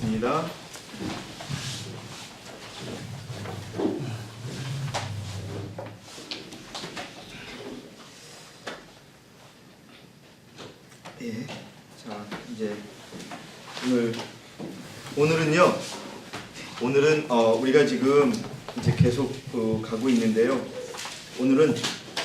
시작하겠습니다. 예, 자 이제 오늘은 우리가 지금 이제 계속 가고 있는데요. 오늘은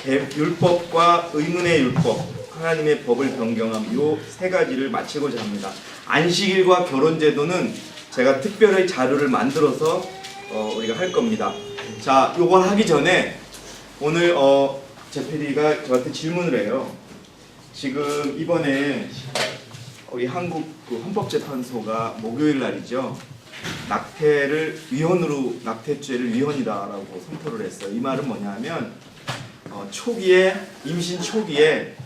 율법과 의문의 율법, 하나님의 법을 변경함 요 세 가지를 마치고자 합니다. 안식일과 결혼제도는 제가 특별히 자료를 만들어서 우리가 할 겁니다. 자, 요거 하기 전에 오늘 제 PD가 저한테 질문을 해요. 지금 이번에 우리 한국 헌법재판소가 목요일 날이죠. 낙태죄를 위헌이다라고 선포를 했어요. 이 말은 뭐냐면 임신 초기에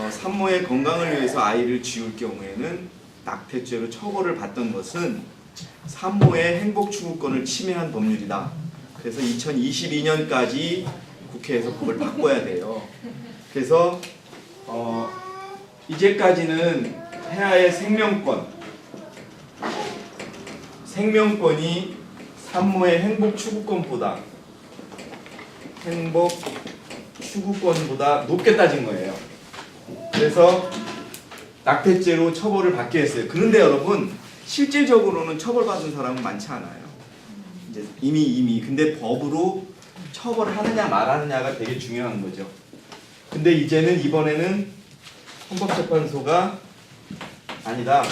산모의 건강을 위해서 아이를 지울 경우에는 낙태죄로 처벌을 받던 것은 산모의 행복 추구권을 침해한 법률이다. 그래서 2022년까지 국회에서 법을 바꿔야 돼요. 그래서 이제까지는 태아의 생명권이 산모의 행복 추구권보다 높게 따진 거예요. 그래서 낙태죄로 처벌을 받게 했어요. 그런데 여러분, 실질적으로는 처벌받은 사람은 많지 않아요. 이제 이미 근데 법으로 처벌하느냐 말하느냐가 되게 중요한 거죠. 근데 이번에는 헌법재판소가 아니다.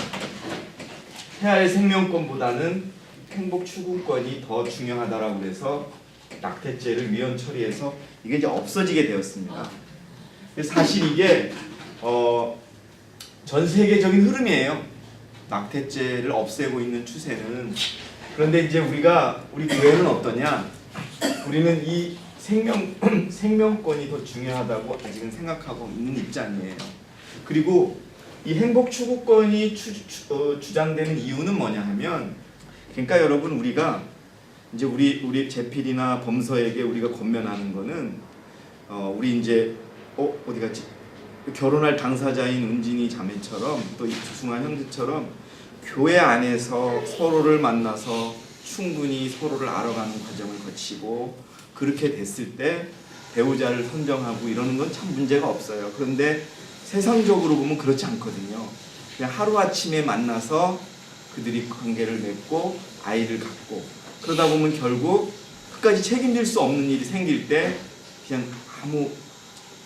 태아의 생명권보다는 행복 추구권이 더 중요하다라고 그래서 낙태죄를 위헌 처리해서 이게 이제 없어지게 되었습니다. 사실 이게 전 세계적인 흐름이에요. 낙태죄를 없애고 있는 추세는. 그런데 이제 우리 교회는 어떠냐? 우리는 이 생명권이 더 중요하다고 아직은 생각하고 있는 입장이에요. 그리고 이 행복 추구권이 주장되는 이유는 뭐냐 하면, 그러니까 여러분, 우리가 이제 우리 제필이나 범서에게 우리가 권면하는 거는 우리 이제 어디 갔지? 결혼할 당사자인 은진이 자매처럼 또 이승환 형제처럼 교회 안에서 서로를 만나서 충분히 서로를 알아가는 과정을 거치고 그렇게 됐을 때 배우자를 선정하고 이러는 건 참 문제가 없어요. 그런데 세상적으로 보면 그렇지 않거든요. 그냥 하루아침에 만나서 그들이 관계를 맺고 아이를 갖고 그러다 보면 결국 끝까지 책임질 수 없는 일이 생길 때 그냥 아무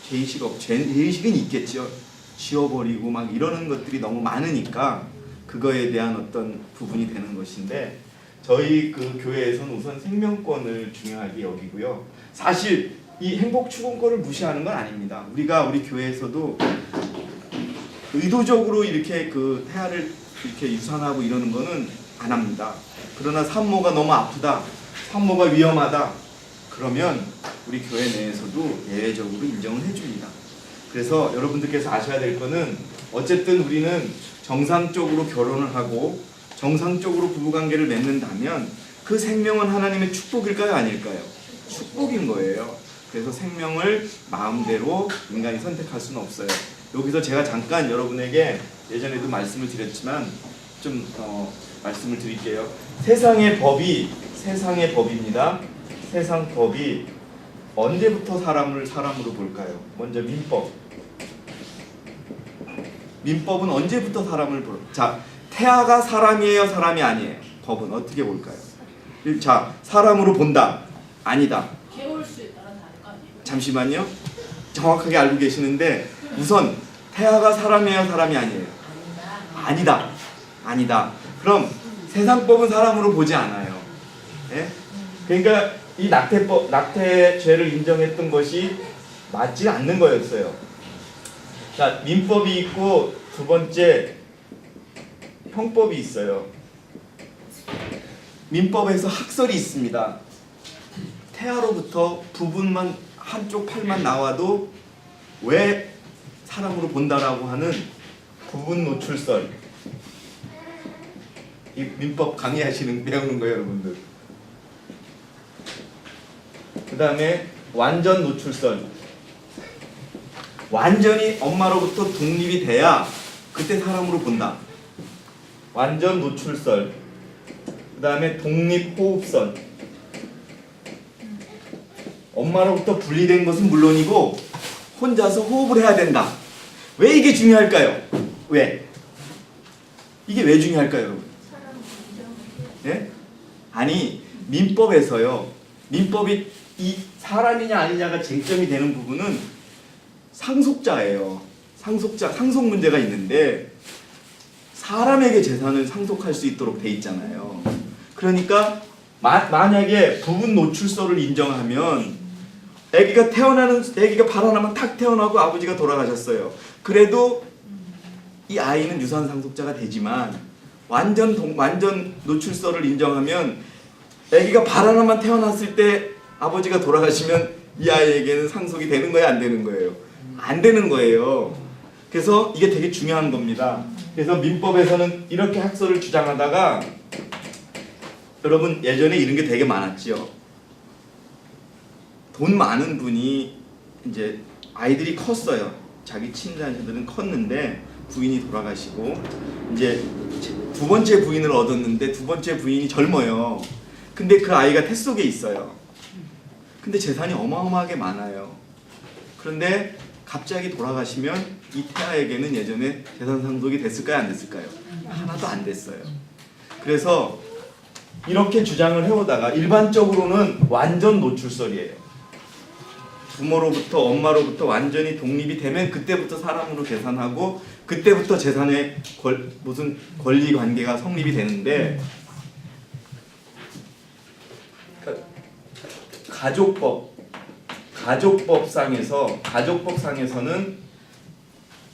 죄의식은 있겠죠. 지워버리고 막 이러는 것들이 너무 많으니까 그거에 대한 어떤 부분이 되는 것인데, 저희 그 교회에서는 우선 생명권을 중요하게 여기고요. 사실 이 행복 추구권을 무시하는 건 아닙니다. 우리 교회에서도 의도적으로 이렇게 그 태아를 이렇게 유산하고 이러는 거는 안 합니다. 그러나 산모가 너무 아프다, 산모가 위험하다, 그러면 우리 교회 내에서도 예외적으로 인정을 해줍니다. 그래서 여러분들께서 아셔야 될 거는, 어쨌든 우리는 정상적으로 결혼을 하고 정상적으로 부부관계를 맺는다면 그 생명은 하나님의 축복일까요, 아닐까요? 축복인 거예요. 그래서 생명을 마음대로 인간이 선택할 수는 없어요. 여기서 제가 잠깐 여러분에게 예전에도 말씀을 드렸지만 좀 말씀을 드릴게요. 세상의 법입니다. 세상 법이 언제부터 사람을 사람으로 볼까요? 먼저 민법은 언제부터 사람을 볼까요? 자, 태아가 사람이에요, 사람이 아니에요? 법은 어떻게 볼까요? 자, 사람으로 본다, 아니다. 개월수에 따라 다를 거 아니에요? 잠시만요. 정확하게 알고 계시는데, 우선 태아가 사람이에요, 사람이 아니에요? 아니다. 그럼 세상법은 사람으로 보지 않아요. 예? 그러니까 이 낙태죄를 인정했던 것이 맞지 않는 거였어요. 자, 민법이 있고 두 번째 형법이 있어요. 민법에서 학설이 있습니다. 태아로부터 부분만, 한쪽 팔만 나와도 왜 사람으로 본다라고 하는 부분 노출설. 이 민법 배우는 거예요, 여러분들. 그 다음에 완전 노출설. 완전히 엄마로부터 독립이 돼야 그때 사람으로 본다. 완전 노출설, 그 다음에 독립호흡선. 엄마로부터 분리된 것은 물론이고 혼자서 호흡을 해야 된다. 왜 이게 중요할까요? 왜? 이게 왜 중요할까요, 여러분? 네? 아니, 민법에서요. 민법이 이 사람이냐 아니냐가 쟁점이 되는 부분은 상속자예요. 상속 문제가 있는데 사람에게 재산을 상속할 수 있도록 돼 있잖아요. 그러니까 만약에 부분 노출서를 인정하면 아기가 발 하나만 탁 태어나고 아버지가 돌아가셨어요. 그래도 이 아이는 유산 상속자가 되지만 완전 노출서를 인정하면 아기가 발 하나만 태어났을 때 아버지가 돌아가시면 이 아이에게는 상속이 되는 거예요, 안 되는 거예요? 안 되는 거예요. 그래서 이게 되게 중요한 겁니다. 그래서 민법에서는 이렇게 학설을 주장하다가 여러분 예전에 이런 게 되게 많았지요. 돈 많은 분이 이제 아이들이 컸어요. 자기 친자들은 컸는데 부인이 돌아가시고 이제 두 번째 부인을 얻었는데 두 번째 부인이 젊어요. 근데 그 아이가 태 속에 있어요. 근데 재산이 어마어마하게 많아요. 그런데 갑자기 돌아가시면 이 태아에게는 예전에 재산 상속이 됐을까요, 안 됐을까요? 하나도 안 됐어요. 그래서 이렇게 주장을 해오다가 일반적으로는 완전 노출설이에요. 부모로부터 엄마로부터 완전히 독립이 되면 그때부터 사람으로 계산하고 그때부터 재산의 무슨 권리 관계가 성립이 되는데 가족법상에서는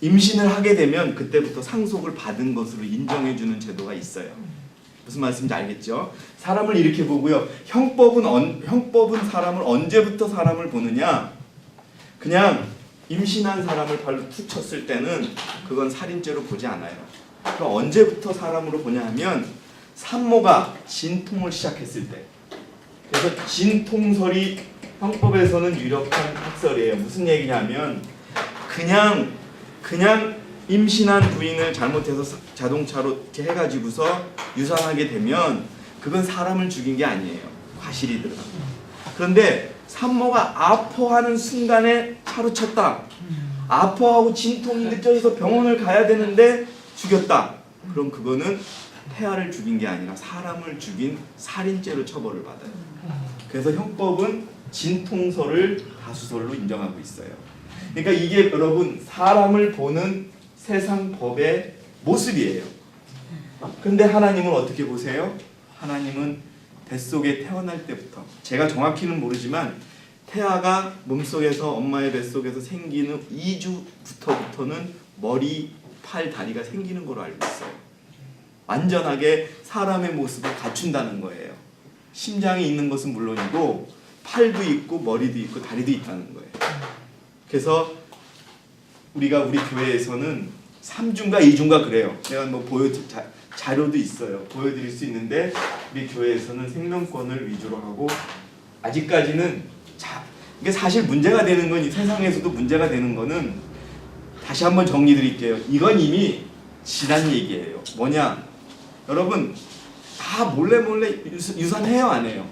임신을 하게 되면 그때부터 상속을 받은 것으로 인정해주는 제도가 있어요. 무슨 말씀인지 알겠죠? 사람을 이렇게 보고요. 형법은 사람을 언제부터 사람을 보느냐? 그냥 임신한 사람을 발로 툭 쳤을 때는 그건 살인죄로 보지 않아요. 그럼 언제부터 사람으로 보냐 하면 산모가 진통을 시작했을 때. 그래서 진통설이 형법에서는 유력한 학설이에요. 무슨 얘기냐면 그냥 임신한 부인을 잘못해서 자동차로 이렇게 해가지고서 유산하게 되면 그건 사람을 죽인 게 아니에요. 과실이 들어가. 그런데 산모가 아파하는 순간에 차로 쳤다. 아파하고 진통이 느껴져서 병원을 가야 되는데 죽였다. 그럼 그거는 태아를 죽인 게 아니라 사람을 죽인 살인죄로 처벌을 받아요. 그래서 형법은 진통설을 다수설로 인정하고 있어요. 그러니까 이게 여러분 사람을 보는 세상 법의 모습이에요. 근데 하나님은 어떻게 보세요? 하나님은 뱃속에 태어날 때부터 제가 정확히는 모르지만 태아가 몸속에서 엄마의 뱃속에서 생기는 2주부터는 머리, 팔, 다리가 생기는 걸로 알고 있어요. 완전하게 사람의 모습을 갖춘다는 거예요. 심장이 있는 것은 물론이고 팔도 있고 머리도 있고 다리도 있다는 거예요. 그래서 우리가 우리 교회에서는 3주인가 2주인가 그래요. 제가 뭐 자료도 있어요. 보여드릴 수 있는데 우리 교회에서는 생명권을 위주로 하고 아직까지는 이게 사실 문제가 되는 건 이 세상에서도 문제가 되는 거는 다시 한번 정리 드릴게요. 이건 이미 지난 얘기예요. 뭐냐? 여러분 다 몰래 유산해요, 안 해요?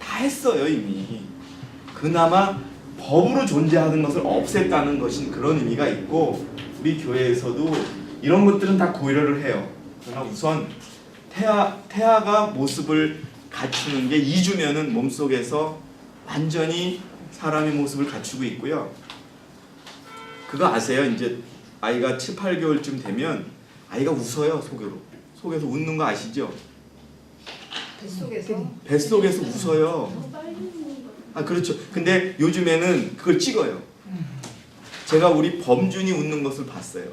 다 했어요 이미. 그나마 법으로 존재하는 것을 없앴다는 것인 그런 의미가 있고 우리 교회에서도 이런 것들은 다 고려를 해요. 그러나 우선 태아가 모습을 갖추는 게 2주면은 몸속에서 완전히 사람의 모습을 갖추고 있고요. 그거 아세요? 이제 아이가 7, 8개월쯤 되면 아이가 웃어요. 속에서 웃는 거 아시죠? 뱃속에서 웃어요. 아 그렇죠. 근데 요즘에는 그걸 찍어요. 제가 우리 범준이 웃는 것을 봤어요.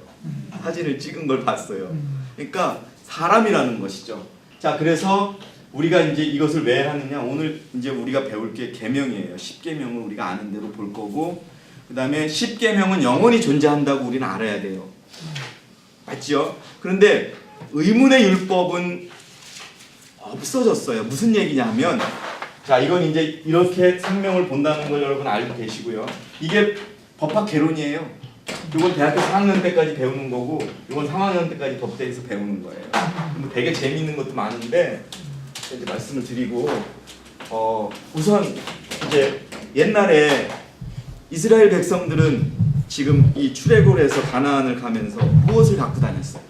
사진을 찍은 걸 봤어요. 그러니까 사람이라는 것이죠. 자, 그래서 우리가 이제 이것을 왜 하느냐? 오늘 이제 우리가 배울 게 계명이에요. 10계명을 우리가 아는 대로 볼 거고, 그다음에 10계명은 영원히 존재한다고 우리는 알아야 돼요. 맞죠? 그런데 의문의 율법은 없어졌어요. 무슨 얘기냐면, 자, 이건 이제 이렇게 생명을 본다는 걸 여러분 알고 계시고요. 이게 법학 개론이에요. 이건 대학교 4학년 때까지 배우는 거고 이건 3학년 때까지 법대에서 배우는 거예요. 뭐 되게 재미있는 것도 많은데 이제 말씀을 드리고 우선 이제 옛날에 이스라엘 백성들은 지금 이 출애굽에서 가나안을 가면서 무엇을 갖고 다녔어요?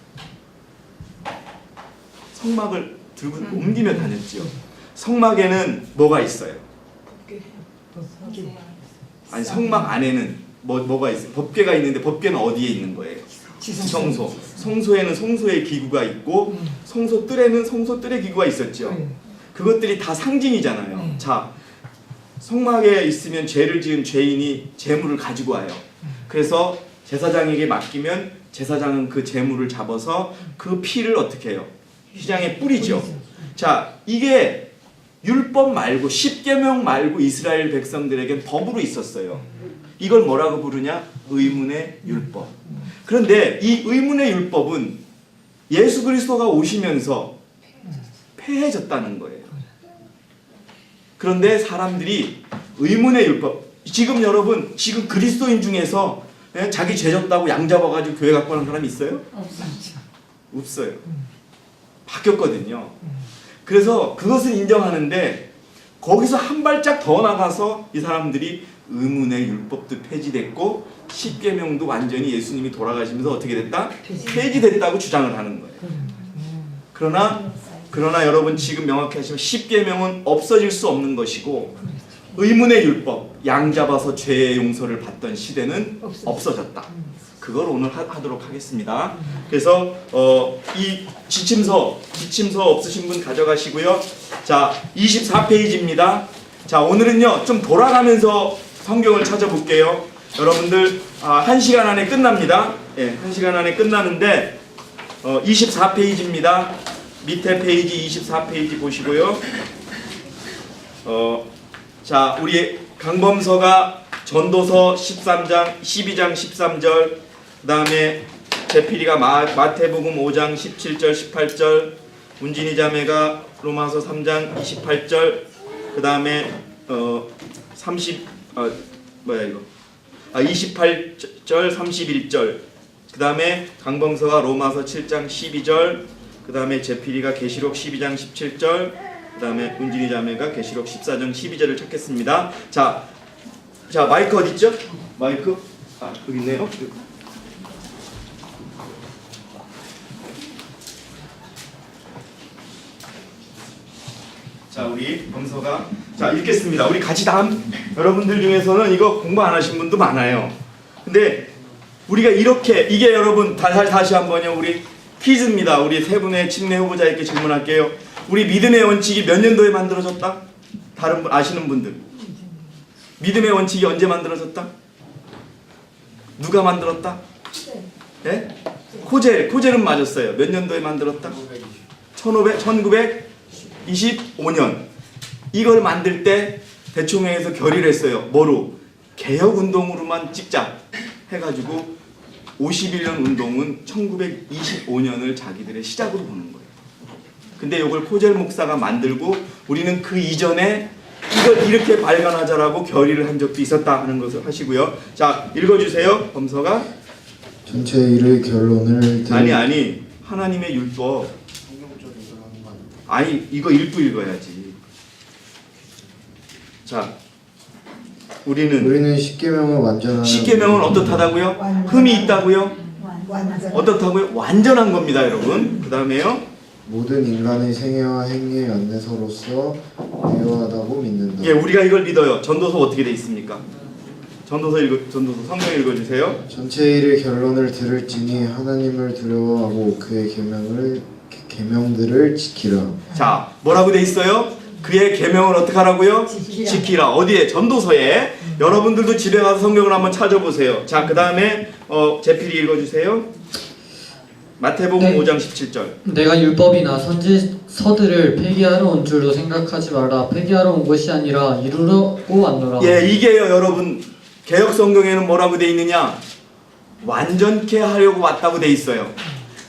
성막을 들고 옮기며 다녔죠. 성막에는 뭐가 있어요? 아니 성막 안에는 뭐가 있어요? 법궤가 있는데 법궤는 어디에 있는 거예요? 성소. 성소에는 성소의 기구가 있고 성소 뜰에는 성소 뜰의 기구가 있었죠. 그것들이 다 상징이잖아요. 자, 성막에 있으면 죄를 지은 죄인이 제물을 가지고 와요. 그래서 제사장에게 맡기면 제사장은 그 제물을 잡아서 그 피를 어떻게 해요? 휘장에 뿌리죠. 자, 이게 율법 말고 십계명 말고 이스라엘 백성들에겐 법으로 있었어요. 이걸 뭐라고 부르냐? 의문의 율법. 그런데 이 의문의 율법은 예수 그리스도가 오시면서 폐해졌다는 거예요. 그런데 사람들이 의문의 율법, 지금 여러분 지금 그리스도인 중에서 자기 죄 졌다고 양 잡아가지고 교회 갖고 가는 사람이 있어요? 없어요. 바뀌었거든요. 그래서 그것을 인정하는데 거기서 한 발짝 더 나가서 이 사람들이 의문의 율법도 폐지됐고 십계명도 완전히 예수님이 돌아가시면서 어떻게 됐다? 폐지됐다고 주장을 하는 거예요. 그러나 여러분 지금 명확히 하시면 십계명은 없어질 수 없는 것이고 의문의 율법, 양 잡아서 죄의 용서를 받던 시대는 없어졌다. 그걸 오늘 하도록 하겠습니다. 그래서 이 지침서 없으신 분 가져가시고요. 자, 24페이지입니다. 자, 오늘은요 좀 돌아가면서 성경을 찾아볼게요. 여러분들 1시간 안에 끝납니다. 예, 1시간 안에 끝나는데 24페이지입니다. 밑에 페이지 24페이지 보시고요. 자, 우리 강범서가 전도서 13장 12장 13절, 그 다음에 제필이가 마태복음 5장 17절 18절, 운진이 자매가 로마서 3장 28절, 그 다음에 28절 31절, 그 다음에 강범서가 로마서 7장 12절, 그 다음에 제필이가 계시록 12장 17절, 그 다음에 운진이 자매가 계시록 14장 12절을 찾겠습니다. 자, 마이크 어디 있죠? 마이크? 여기 있네요. 자, 우리 범서가 읽겠습니다. 우리 같이 여러분들 중에서는 이거 공부 안 하신 분도 많아요. 근데 우리가 이게 여러분 다시 한번요. 우리 퀴즈입니다. 우리 세 분의 침례 후보자에게 질문할게요. 우리 믿음의 원칙이 몇 년도에 만들어졌다? 다른 분 아시는 분들. 믿음의 원칙이 언제 만들어졌다? 누가 만들었다? 예? 코젤은 맞았어요. 몇 년도에 만들었다? 1925년. 이걸 만들 때 대총회에서 결의를 했어요. 뭐로? 개혁운동으로만 찍자 해가지고 51년 운동은 1925년을 자기들의 시작으로 보는 거예요. 근데 이걸 코젤 목사가 만들고 우리는 그 이전에 이걸 이렇게 발견하자라고 결의를 한 적도 있었다 하는 것을 하시고요. 자, 읽어주세요. 범서가. 전체 일의 결론을 아니 하나님의 율법. 아니 이거 읽어야지. 자, 우리는 십계명을 완전한. 십계명은 어떻다고요? 흠이 있다고요? 어떻다고요? 완전한 겁니다, 여러분. 그 다음에요. 모든 인간의 생애와 행위의 안내서로서 유효하다고 믿는다. 예, 우리가 이걸 믿어요. 전도서 어떻게 돼 있습니까? 전도서 성경 읽어주세요. 전체 일의 결론을 들을지니 하나님을 두려워하고 그의 계명들을 지키라. 자, 뭐라고 돼 있어요? 그의 계명을 어떻게 하라고요? 지키라. 어디에? 전도서에. 여러분들도 집에 가서 성경을 한번 찾아보세요. 자, 그 다음에 제필이 읽어주세요. 마태복음 5장 17절. 내가 율법이나 선지서들을 폐기하러 온 줄로 생각하지 마라. 폐기하러 온 것이 아니라 이루려고 왔노라. 예, 이게요, 여러분. 개혁 성경에는 뭐라고 돼 있느냐? 완전케 하려고 왔다고 돼 있어요.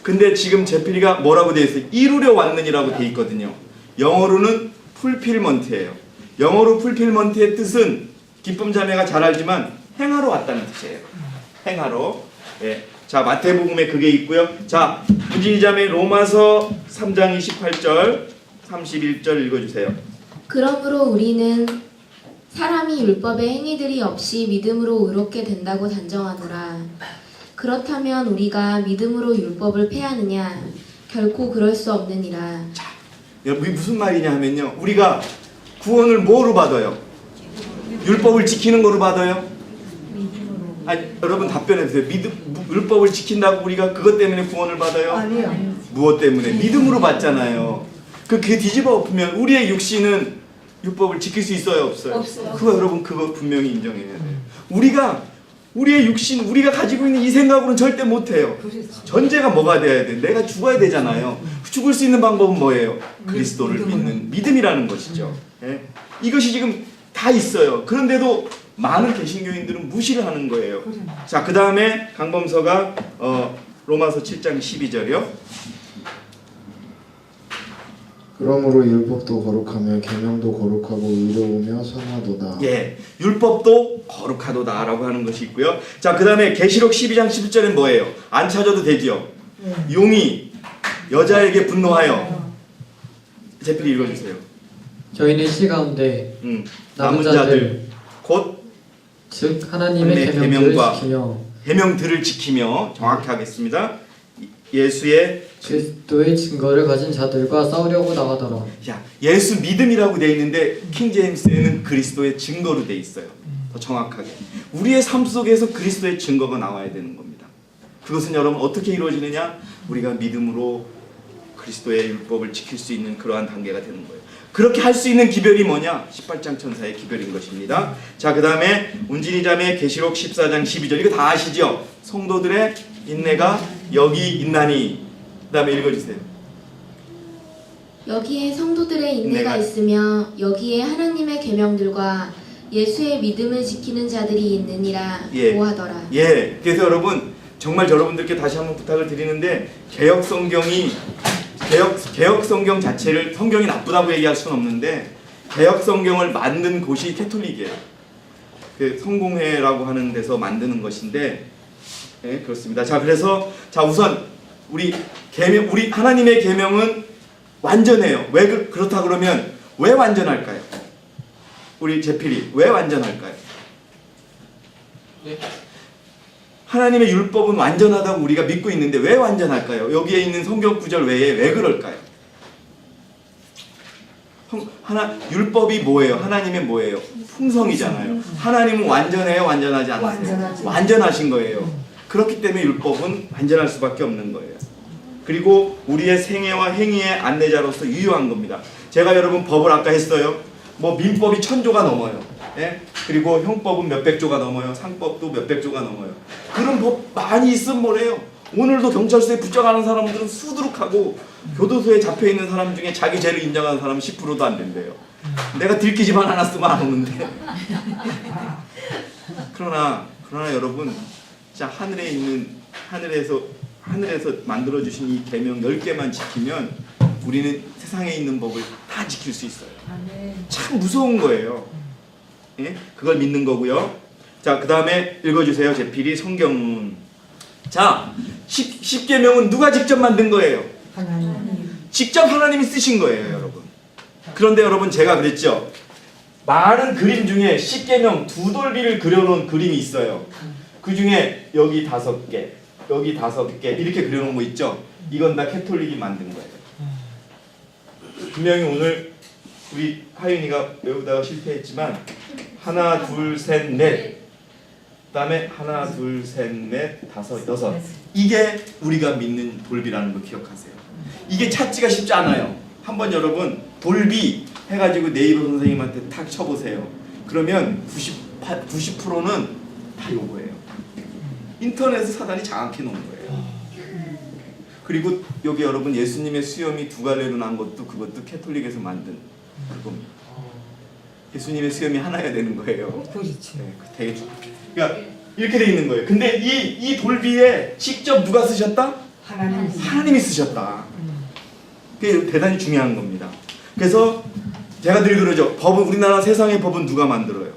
근데 지금 제필이가 뭐라고 돼 있어요? 이루려 왔느니라고 돼 있거든요. 영어로는 풀필먼트예요. 영어로 풀필먼트의 뜻은 기쁨 자매가 잘 알지만 행하러 왔다는 뜻이에요. 행하러. 예. 자, 마태복음에 그게 있고요. 자, 문진이 자매 로마서 3장 28절 31절 읽어주세요. 그러므로 우리는 사람이 율법의 행위들이 없이 믿음으로 의롭게 된다고 단정하노라. 그렇다면 우리가 믿음으로 율법을 폐하느냐? 결코 그럴 수 없느니라. 여러분 무슨 말이냐 하면요. 우리가 구원을 뭐로 받아요? 율법을 지키는 거로 받아요? 아니, 여러분 답변해 주세요. 율법을 지킨다고 우리가 그것 때문에 구원을 받아요? 아니요. 무엇 때문에? 믿음으로 받잖아요. 그게 뒤집어 엎으면 우리의 육신은 율법을 지킬 수 있어요, 없어요? 없어요. 그거 여러분 그거 분명히 인정해야 돼요. 우리의 육신, 우리가 가지고 있는 이 생각으로는 절대 못 해요. 그렇죠. 전제가 뭐가 돼야 돼? 내가 죽어야 되잖아요. 죽을 수 있는 방법은 뭐예요? 그리스도를 믿는 믿음이라는 것이죠. 예? 이것이 지금 다 있어요. 그런데도 많은 개신교인들은 무시를 하는 거예요. 자, 그 다음에 강범서가 로마서 7장 12절이요. 그러므로 율법도 거룩하며 계명도 거룩하고 의로우며 선하도다. 예, 율법도 거룩하도다라고 하는 것이 있고요. 자, 그 다음에 계시록 12장 11절은 뭐예요? 안 찾아도 되죠. 용이 여자에게 분노하여 제필이 읽어주세요. 저희는 시 가운데 남은 자들 곧 즉 하나님의 하나님의 계명들을 계명과 지키며 계명들을 지키며 정확히 하겠습니다. 예수의 그리스도의 증거를 가진 자들과 싸우려고 나가더라. 야, 예수 믿음이라고 돼 있는데 킹제임스에는 그리스도의 증거로 돼 있어요. 더 정확하게 우리의 삶 속에서 그리스도의 증거가 나와야 되는 겁니다. 그것은 여러분 어떻게 이루어지느냐? 우리가 믿음으로 그리스도의 율법을 지킬 수 있는 그러한 단계가 되는 거예요. 그렇게 할 수 있는 기별이 뭐냐? 18장 천사의 기별인 것입니다. 자, 그 다음에 운진이 자매 계시록 14장 12절 이거 다 아시죠? 성도들의 인내가 여기 있나니. 그 다음에 읽어주세요. 여기에 성도들의 인내가 인내가 있으며 여기에 하나님의 계명들과 예수의 믿음을 지키는 자들이 있느니라 예. 고하더라. 예, 그래서 여러분 정말 여러분들께 다시 한번 부탁을 드리는데 개혁 성경이 개혁 성경 자체를 성경이 나쁘다고 얘기할 수는 없는데 개혁 성경을 만든 곳이 캐톨릭이에요. 그 성공회라고 하는 데서 만드는 것인데, 예, 그렇습니다. 자, 그래서 자 우선 우리 하나님의 계명은 완전해요. 왜 그렇다 그러면 왜 완전할까요? 우리 제필이 왜 완전할까요? 네. 하나님의 율법은 완전하다고 우리가 믿고 있는데 왜 완전할까요? 여기에 있는 성경 구절 외에 왜 그럴까요? 율법이 뭐예요? 하나님의 뭐예요? 풍성이잖아요. 하나님은 완전해요? 완전하지 않으세요? 완전하신 거예요. 그렇기 때문에 율법은 완전할 수밖에 없는 거예요. 그리고 우리의 생애와 행위의 안내자로서 유효한 겁니다. 제가 여러분 법을 아까 했어요. 뭐 민법이 1000조가 넘어요. 예? 그리고 형법은 몇백 조가 넘어요. 상법도 몇백 조가 넘어요. 그런 법 많이 있으면 뭐래요? 오늘도 경찰서에 붙잡아가는 사람들은 수두룩하고 교도소에 잡혀있는 사람 중에 자기 죄를 인정하는 사람은 10%도 안 된대요. 내가 들키지만 않았으면 안 오는데. 그러나 여러분 자 하늘에서 만들어주신 이 계명 10개만 지키면 우리는 세상에 있는 법을 다 지킬 수 있어요. 참 무서운 거예요. 예? 그걸 믿는 거고요. 자, 그 다음에 읽어주세요. 제필이 성경은. 자, 10계명은 누가 직접 만든 거예요? 하나님. 직접 하나님이 쓰신 거예요, 여러분. 그런데 여러분 제가 그랬죠. 많은 그림 중에 10계명 두 돌비를 그려놓은 그림이 있어요. 그 중에 여기 5개, 여기 5개 이렇게 그려놓은 거 있죠. 이건 다 캐톨릭이 만든 거예요. 분명히 오늘 우리 하윤이가 외우다가 실패했지만 하나, 둘, 셋, 넷. 그다음에 하나, 둘, 셋, 넷, 다섯, 여섯. 이게 우리가 믿는 돌비라는 거 기억하세요. 이게 찾기가 쉽지 않아요. 한번 여러분 돌비 해가지고 네이버 선생님한테 탁 쳐보세요. 그러면 90%는 다 요거예요. 인터넷에 사단이 장악해 놓은 거예요. 그리고 여기 여러분 예수님의 수염이 2갈래로 난 것도 그것도 캐톨릭에서 만든 그겁니다. 예수님의 수염이 하나여야 되는 거예요. 그렇지. 네, 되게 그러니까 이렇게 돼 있는 거예요. 근데 이 돌비에 직접 누가 쓰셨다? 하나님이 쓰셨다. 그게 대단히 중요한 겁니다. 그래서 제가 늘 그러죠. 법은 우리나라 세상의 법은 누가 만들어요?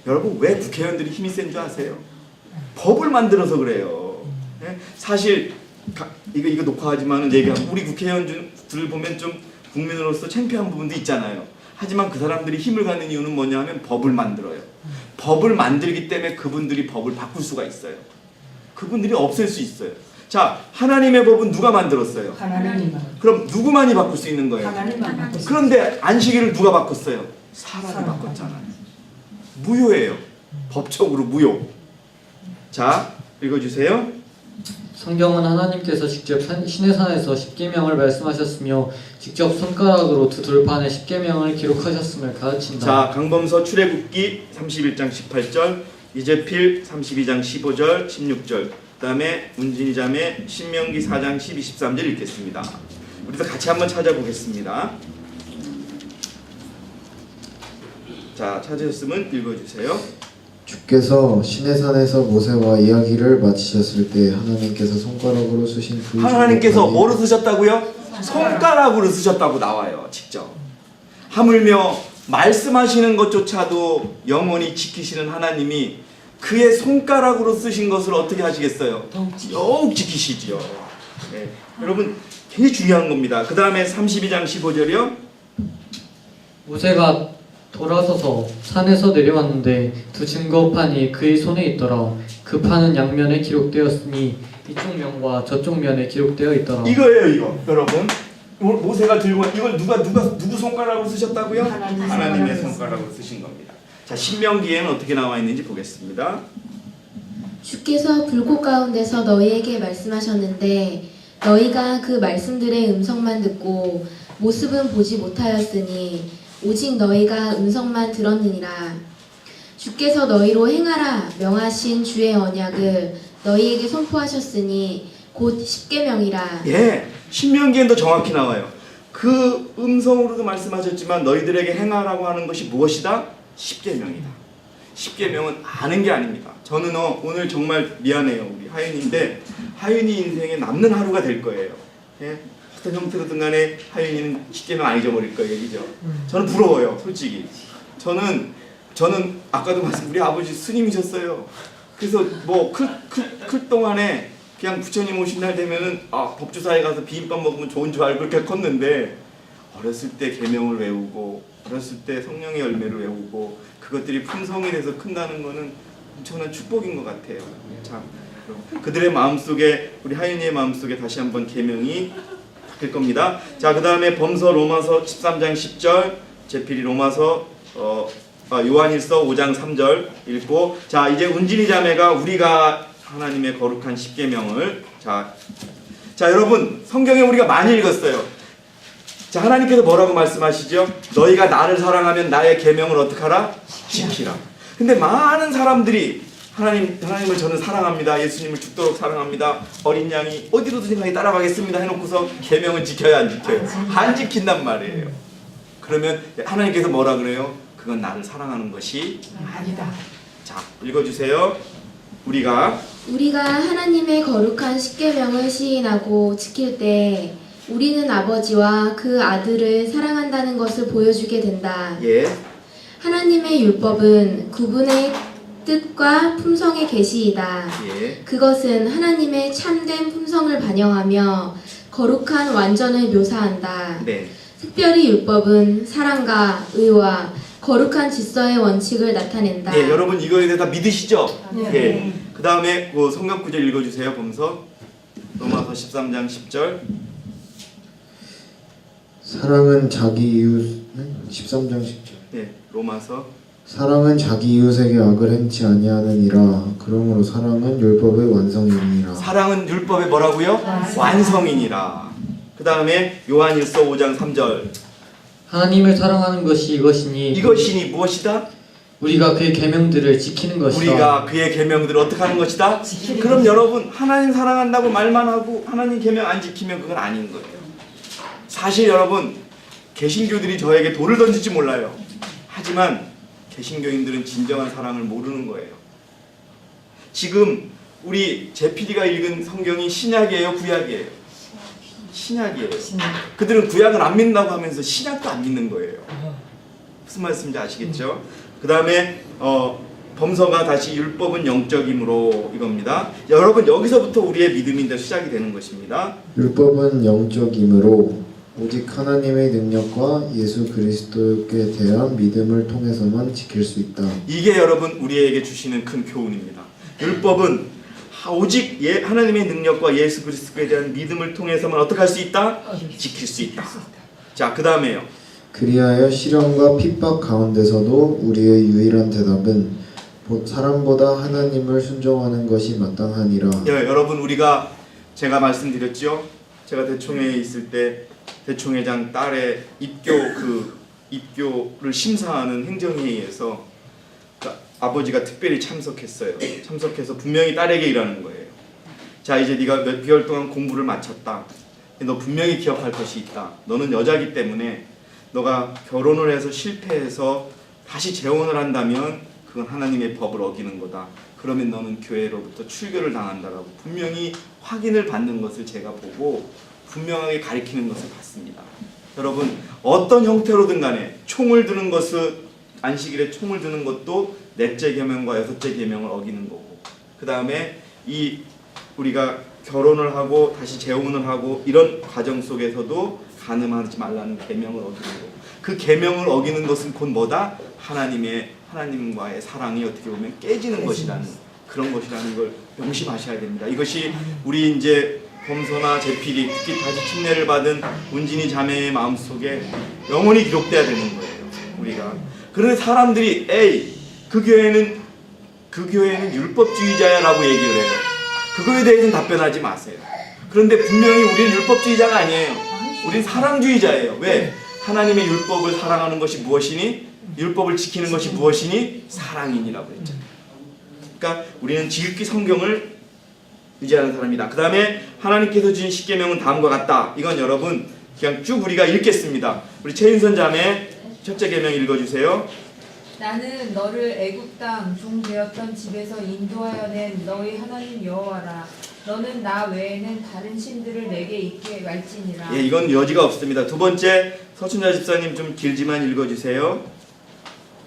여러분 왜 국회의원들이 힘이 센 줄 아세요? 법을 만들어서 그래요. 예? 사실 이거 녹화하지만은 얘기하면 우리 국회의원들을 보면 좀 국민으로서 창피한 부분도 있잖아요. 하지만 그 사람들이 힘을 갖는 이유는 뭐냐 하면 법을 만들어요. 법을 만들기 때문에 그분들이 법을 바꿀 수가 있어요. 그분들이 없앨 수 있어요. 자, 하나님의 법은 누가 만들었어요? 하나님만. 그럼 누구만이 바꿀 수 있는 거예요? 하나님만 바꿀 수 그런데 안식일을 누가 바꿨어요? 사람이 바꿨잖아요. 무효예요. 법적으로 무효. 자, 읽어주세요. 성경은 하나님께서 직접 시내산에서 십계명을 말씀하셨으며 직접 손가락으로 두 돌판에 십계명을 기록하셨음을 가르친다. 자, 강범서 출애굽기 31장 18절, 이재필 32장 15절, 16절, 그 다음에 운진이 자매 신명기 4장 12, 13절 읽겠습니다. 우리도 같이 한번 찾아보겠습니다. 자, 찾으셨으면 읽어주세요. 주께서 시내산에서 모세와 이야기를 마치셨을 때 하나님께서 손가락으로 쓰신 두 하나님께서 주먹만이 뭐로 쓰셨다고요? 손가락으로 쓰셨다고 나와요. 직접. 하물며 말씀하시는 것조차도 영원히 지키시는 하나님이 그의 손가락으로 쓰신 것을 어떻게 하시겠어요? 더욱 지키시지요. 네. 여러분 굉장히 중요한 겁니다. 그 다음에 32장 15절이요. 모세가 돌아서서 산에서 내려왔는데 두 증거판이 그의 손에 있더라. 그 판은 양면에 기록되었으니 이쪽 면과 저쪽 면에 기록되어 있더라. 이거예요, 이거. 여러분 모세가 들고 이걸 누구 손가락으로 쓰셨다고요? 하나님의 손가락으로 쓰신 겁니다. 자, 신명기에는 어떻게 나와 있는지 보겠습니다. 주께서 불꽃 가운데서 너희에게 말씀하셨는데 너희가 그 말씀들의 음성만 듣고 모습은 보지 못하였으니 오직 너희가 음성만 들었느니라. 주께서 너희로 행하라 명하신 주의 언약을 너희에게 선포하셨으니 곧 십계명이라. 예, 신명기엔 더 정확히 나와요. 그 음성으로도 말씀하셨지만 너희들에게 행하라고 하는 것이 무엇이다? 십계명이다. 십계명은 아는 게 아닙니다. 저는 오늘 정말 미안해요, 우리 하윤이인데 하윤이 인생에 남는 하루가 될 거예요. 예? 어떤 형태로든 간에 하윤이는 십계명 안 잊어버릴 거예요, 그죠? 저는 부러워요, 솔직히. 저는 아까도 말씀 우리 아버지 스님이셨어요. 그래서 뭐 클 동안에 그냥 부처님 오신 날 되면은 법주사에 가서 비빔밥 먹으면 좋은 줄 알고 그렇게 컸는데 어렸을 때 계명을 외우고 어렸을 때 성령의 열매를 외우고 그것들이 품성이 돼서 큰다는 거는 엄청난 축복인 것 같아요. 참 그들의 마음속에 우리 하윤이의 마음속에 다시 한번 계명이 바뀔 겁니다. 자, 그 다음에 범서 로마서 13장 10절, 제필이 로마서 요한일서 5장 3절 읽고, 자 이제 운진이 자매가 우리가 하나님의 거룩한 십계명을 자 여러분 성경에 우리가 많이 읽었어요. 자, 하나님께서 뭐라고 말씀하시죠? 너희가 나를 사랑하면 나의 계명을 어떻게 하라? 지키라. 근데 많은 사람들이 하나님을 저는 사랑합니다. 예수님을 죽도록 사랑합니다. 어린 양이 어디로든 가게 따라가겠습니다 해놓고서 계명을 지켜야 안 지켜요? 안 지킨단 말이에요. 그러면 하나님께서 뭐라 그래요? 그건 나를 사랑하는 것이 아니다. 자, 읽어주세요. 우리가 하나님의 거룩한 십계명을 시인하고 지킬 때 우리는 아버지와 그 아들을 사랑한다는 것을 보여주게 된다. 예. 하나님의 율법은 구분의 뜻과 품성의 계시이다. 예. 그것은 하나님의 참된 품성을 반영하며 거룩한 완전을 묘사한다. 네. 특별히 율법은 사랑과 의와 거룩한 질서의 원칙을 나타낸다. 예, 여러분 이거에 대해서 다 믿으시죠? 네. 예. 그 다음에 그 성경 구절 읽어주세요. 범서 로마서 13장 10절. 사랑은 자기 이웃 13장 10절. 예, 로마서. 사랑은 자기 이웃에게 악을 행치 아니하느니라. 그러므로 사랑은 율법의 완성이니라. 사랑은 율법의 뭐라고요? 완성이니라. 그 다음에 요한일서 5장 3절. 하나님을 사랑하는 것이 이것이니 이것이니 무엇이다? 우리가 그의 계명들을 지키는 것이다. 우리가 그의 계명들을 어떻게 하는 것이다? 그럼 여러분 하나님 사랑한다고 말만 하고 하나님 계명 안 지키면 그건 아닌 거예요. 사실 여러분 개신교들이 저에게 돌을 던질지 몰라요. 하지만 개신교인들은 진정한 사랑을 모르는 거예요. 지금 우리 제피디가 읽은 성경이 신약이에요, 구약이에요? 신약이에요. 그들은 구약을 안 믿는다고 하면서 신약도 안 믿는 거예요. 무슨 말씀인지 아시겠죠? 그 다음에 범서가 다시 율법은 영적이므로 이겁니다. 여러분 여기서부터 우리의 믿음이 이제 시작이 되는 것입니다. 율법은 영적이므로 오직 하나님의 능력과 예수 그리스도께 대한 믿음을 통해서만 지킬 수 있다. 이게 여러분 우리에게 주시는 큰 교훈입니다. 율법은 오직 하나님의 능력과 예수 그리스도에 대한 믿음을 통해서만 어떻게 할 수 있다? 지킬 수 있다. 자, 그 다음에요. 그리하여 시련과 핍박 가운데서도 우리의 유일한 대답은 사람보다 하나님을 순종하는 것이 마땅하니라. 여러분 우리가 제가 말씀드렸죠. 제가 대총회에 있을 때 대총회장 딸의 입교를 심사하는 행정회의에서 아버지가 특별히 참석했어요. 참석해서 분명히 딸에게 이러는 거예요. 자, 이제 네가 몇 개월 동안 공부를 마쳤다. 너 분명히 기억할 것이 있다. 너는 여자기 때문에 너가 결혼을 해서 실패해서 다시 재혼을 한다면 그건 하나님의 법을 어기는 거다. 그러면 너는 교회로부터 출교를 당한다라고 분명히 확인을 받는 것을 제가 보고 분명하게 가리키는 것을 봤습니다. 여러분 어떤 형태로든 간에 총을 드는 것은 안식일에 총을 드는 것도 넷째 계명과 여섯째 계명을 어기는 거고, 그 다음에 이 우리가 결혼을 하고 다시 재혼을 하고 이런 과정 속에서도 간음하지 말라는 계명을 어기는 거고, 그 계명을 어기는 것은 곧 뭐다? 하나님과의 사랑이 어떻게 보면 깨지는 것이라는 그런 것이라는 걸 명심하셔야 됩니다. 이것이 우리 이제 범서나 제필이 특히 다시 침례를 받은 운진이 자매의 마음속에 영원히 기록돼야 되는 거예요. 우리가. 그런데 사람들이 그 교회는 율법주의자야라고 얘기를 해요. 그거에 대해서는 답변하지 마세요. 그런데 분명히 우리는 율법주의자가 아니에요. 우리는 사랑주의자예요. 왜? 하나님의 율법을 사랑하는 것이 무엇이니? 율법을 지키는 것이 무엇이니? 사랑이니라고 했잖아요. 그러니까 우리는 지극히 성경을 유지하는 사람이다. 그 다음에 하나님께서 주신 십계명은 다음과 같다. 이건 여러분 그냥 쭉 우리가 읽겠습니다. 우리 최윤선 자매 첫째 계명 읽어주세요. 나는 너를 애굽 땅 종되었던 집에서 인도하여 낸 너희 하나님 여호와라. 너는 나 외에는 다른 신들을 내게 있게 말지니라. 예, 이건 여지가 없습니다. 두 번째 서춘자 집사님 좀 길지만 읽어주세요.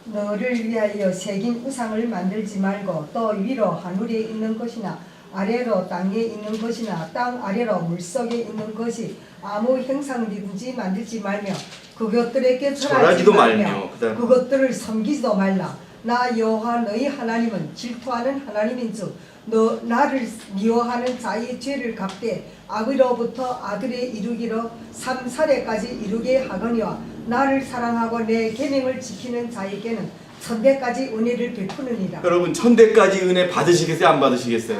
너를 위하여 새긴 우상을 만들지 말고 또 위로 하늘에 있는 것이나 아래로 땅에 있는 것이나 땅 아래로 물속에 있는 것이 아무 형상이든지 만들지 말며 그것들에게 절하지도 말며 그것들을 섬기지도 말라. 나 여호와 너희 하나님은 질투하는 하나님인즉 너 나를 미워하는 자의 죄를 갚되 아비로부터 아들에 이르기로 3사례까지 이르게 하거니와 나를 사랑하고 내 계명을 지키는 자에게는 천대까지 은혜를 베푸느니라. 여러분 천대까지 은혜 받으시겠어요? 안 받으시겠어요?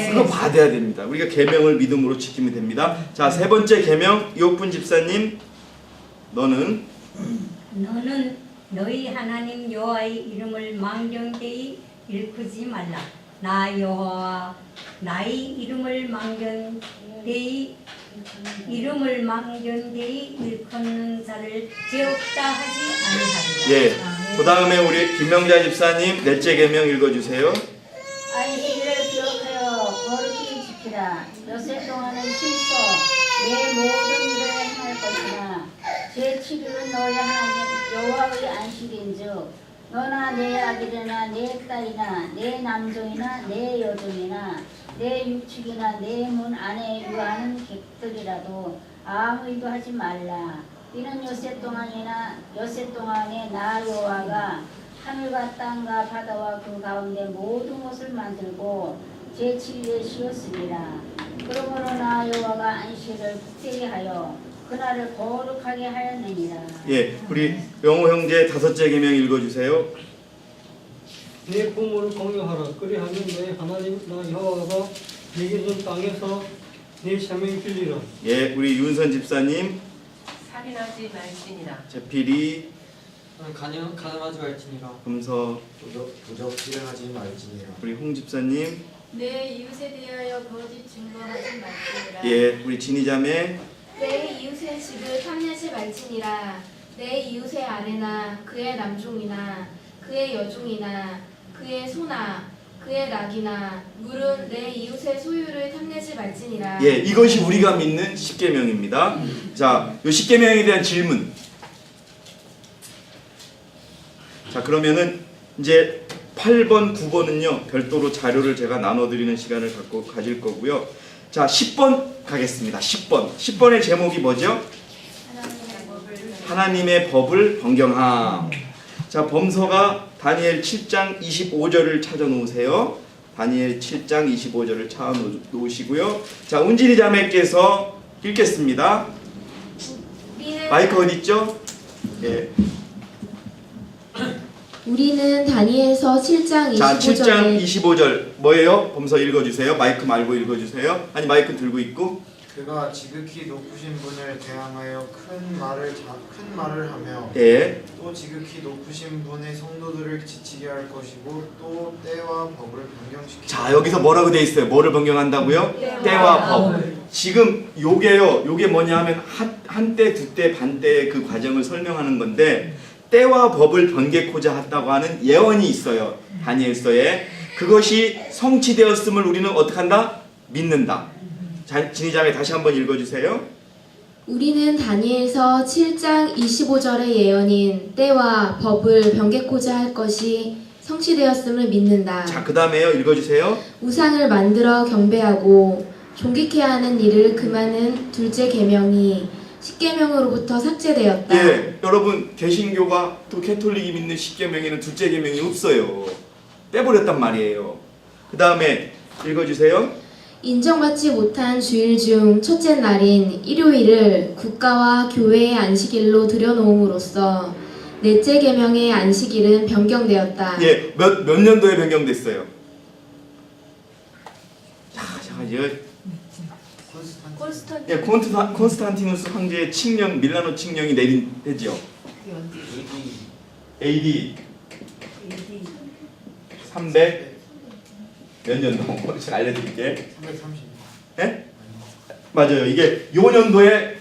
그거 받아야 됩니다. 우리가 계명을 믿음으로 지키면 됩니다. 자, 세 번째 계명 이옥분 집사님, 너는 너희 하나님 여호와의 이름을 망령되이 일컫지 말라. 나 여호와 나의 이름을 망령되이 일컫는 자를 죄 없다 하지 아니하리라. 예. 그 다음에 우리 김명자 집사님 넷째 계명 읽어주세요. 안식일을 기억하여 거룩히 지키라. 엿새 동안은 쉴소 내 모든 일을 행할 것이나 제7일은 너희 하나님 여호와의 안식인즉 너나 내 아들이나 내 딸이나 내 남종이나 내 여종이나 내 육축이나 내 문 안에 유하는 객들이라도 아무 일도 하지 말라. 이는 엿새 동안에 나 여호와가 하늘과 땅과 바다와 그 가운데 모든 것을 만들고 제7일에 쉬었으니라. 그러므로 나 여호와가 안식일을 복되게 하여 그날을 거룩하게 하였느니라. 예, 우리 영호 형제 다섯째 계명 읽어주세요. 내 부모를 공경하라. 그리하면 내 하나님 나 여호와가 내게 준 땅에서 내 생명이 빌리라. 예, 우리 윤선 집사님 살인하지 말지니라. 제필이 가늠하지 말지니라. 금서 부적질하지 말지니라. 우리 홍 집사님, 내 이웃에 대하여 거짓 증거하지 말지니라. 예, 우리 진희 자매, 내 이웃의 집을 탐내지 말지니라. 내 이웃의 아내나 그의 남종이나 그의 여종이나 그의 소나 그의 낙이나 물은 내 이웃의 소유를 탐내지 말지니라. 예, 이것이 우리가 믿는 십계명입니다. 자, 이 십계명에 대한 질문. 자, 그러면은 이제 8번, 9번은요 별도로 자료를 제가 나눠드리는 시간을 가질 거고요. 자, 10번 가겠습니다. 10번의 제목이 뭐죠? 하나님의 법을 변경함. 자, 범서가 다니엘 7장 25절을 찾아 놓으세요. 다니엘 7장 25절을 찾아 놓으시고요. 자, 운진이 자매께서 읽겠습니다. 마이크 어디 있죠? 예. 우리는 다니엘서 7장 25절에 자, 7장 25절 뭐예요? 범서 읽어주세요. 마이크 말고 읽어주세요. 아니, 마이크 들고 있고. 그가 지극히 높으신 분을 대항하여 큰 말을 하며 예. 또 지극히 높으신 분의 성도들을 지치게 할 것이고 또 때와 법을 변경시키고. 자, 여기서 뭐라고 돼 있어요? 뭐를 변경한다고요? 때와 법. 지금 요게 뭐냐 하면 한때, 두때, 반때의 그 과정을 설명하는 건데, 때와 법을 변개코자 했다고 하는 예언이 있어요. 다니엘서에. 그것이 성취되었음을 우리는 어떻게 한다? 믿는다. 진희자매 다시 한번 읽어주세요. 우리는 다니엘서 7장 25절의 예언인 때와 법을 변개코자 할 것이 성취되었음을 믿는다. 자, 그 다음에요. 읽어주세요. 우상을 만들어 경배하고 존귀케 하는 일을 금하는 둘째 계명이 10계명으로부터 삭제되었다. 예, 여러분 개신교가 또 캐톨릭이 믿는 10계명에는 둘째 계명이 없어요. 빼버렸단 말이에요. 그 다음에 읽어주세요. 인정받지 못한 주일 중 첫째 날인 일요일을 국가와 교회의 안식일로 들여놓음으로써 넷째 계명의 안식일은 변경되었다. 예, 몇 년도에 변경됐어요? 자, 이거 예, 콘스탄티누스 황제의 칙령, 밀라노 칙령이 내린 해지요. AD 300 몇 년도? 제가 알려드릴게. 330. 예? 맞아요. 이게 요 년도에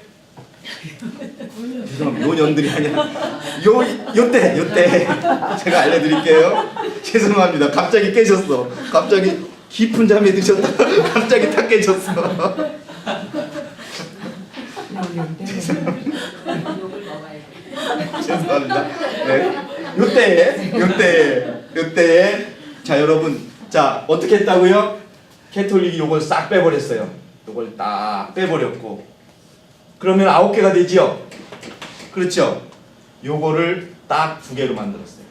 죄송합니다. 요 년들이 아니라 요때 제가 알려드릴게요. 죄송합니다. 갑자기 깨졌어. 갑자기 깊은 잠에 드셨다. 갑자기 탁 깨졌어. 죄송합니다. 네. 요때에 자, 여러분, 자, 어떻게 했다고요? 캐톨릭이 요걸 싹 빼버렸어요. 요걸 딱 빼버렸고, 그러면 9개가 되지요? 그렇죠? 요거를 딱 2개로 만들었어요.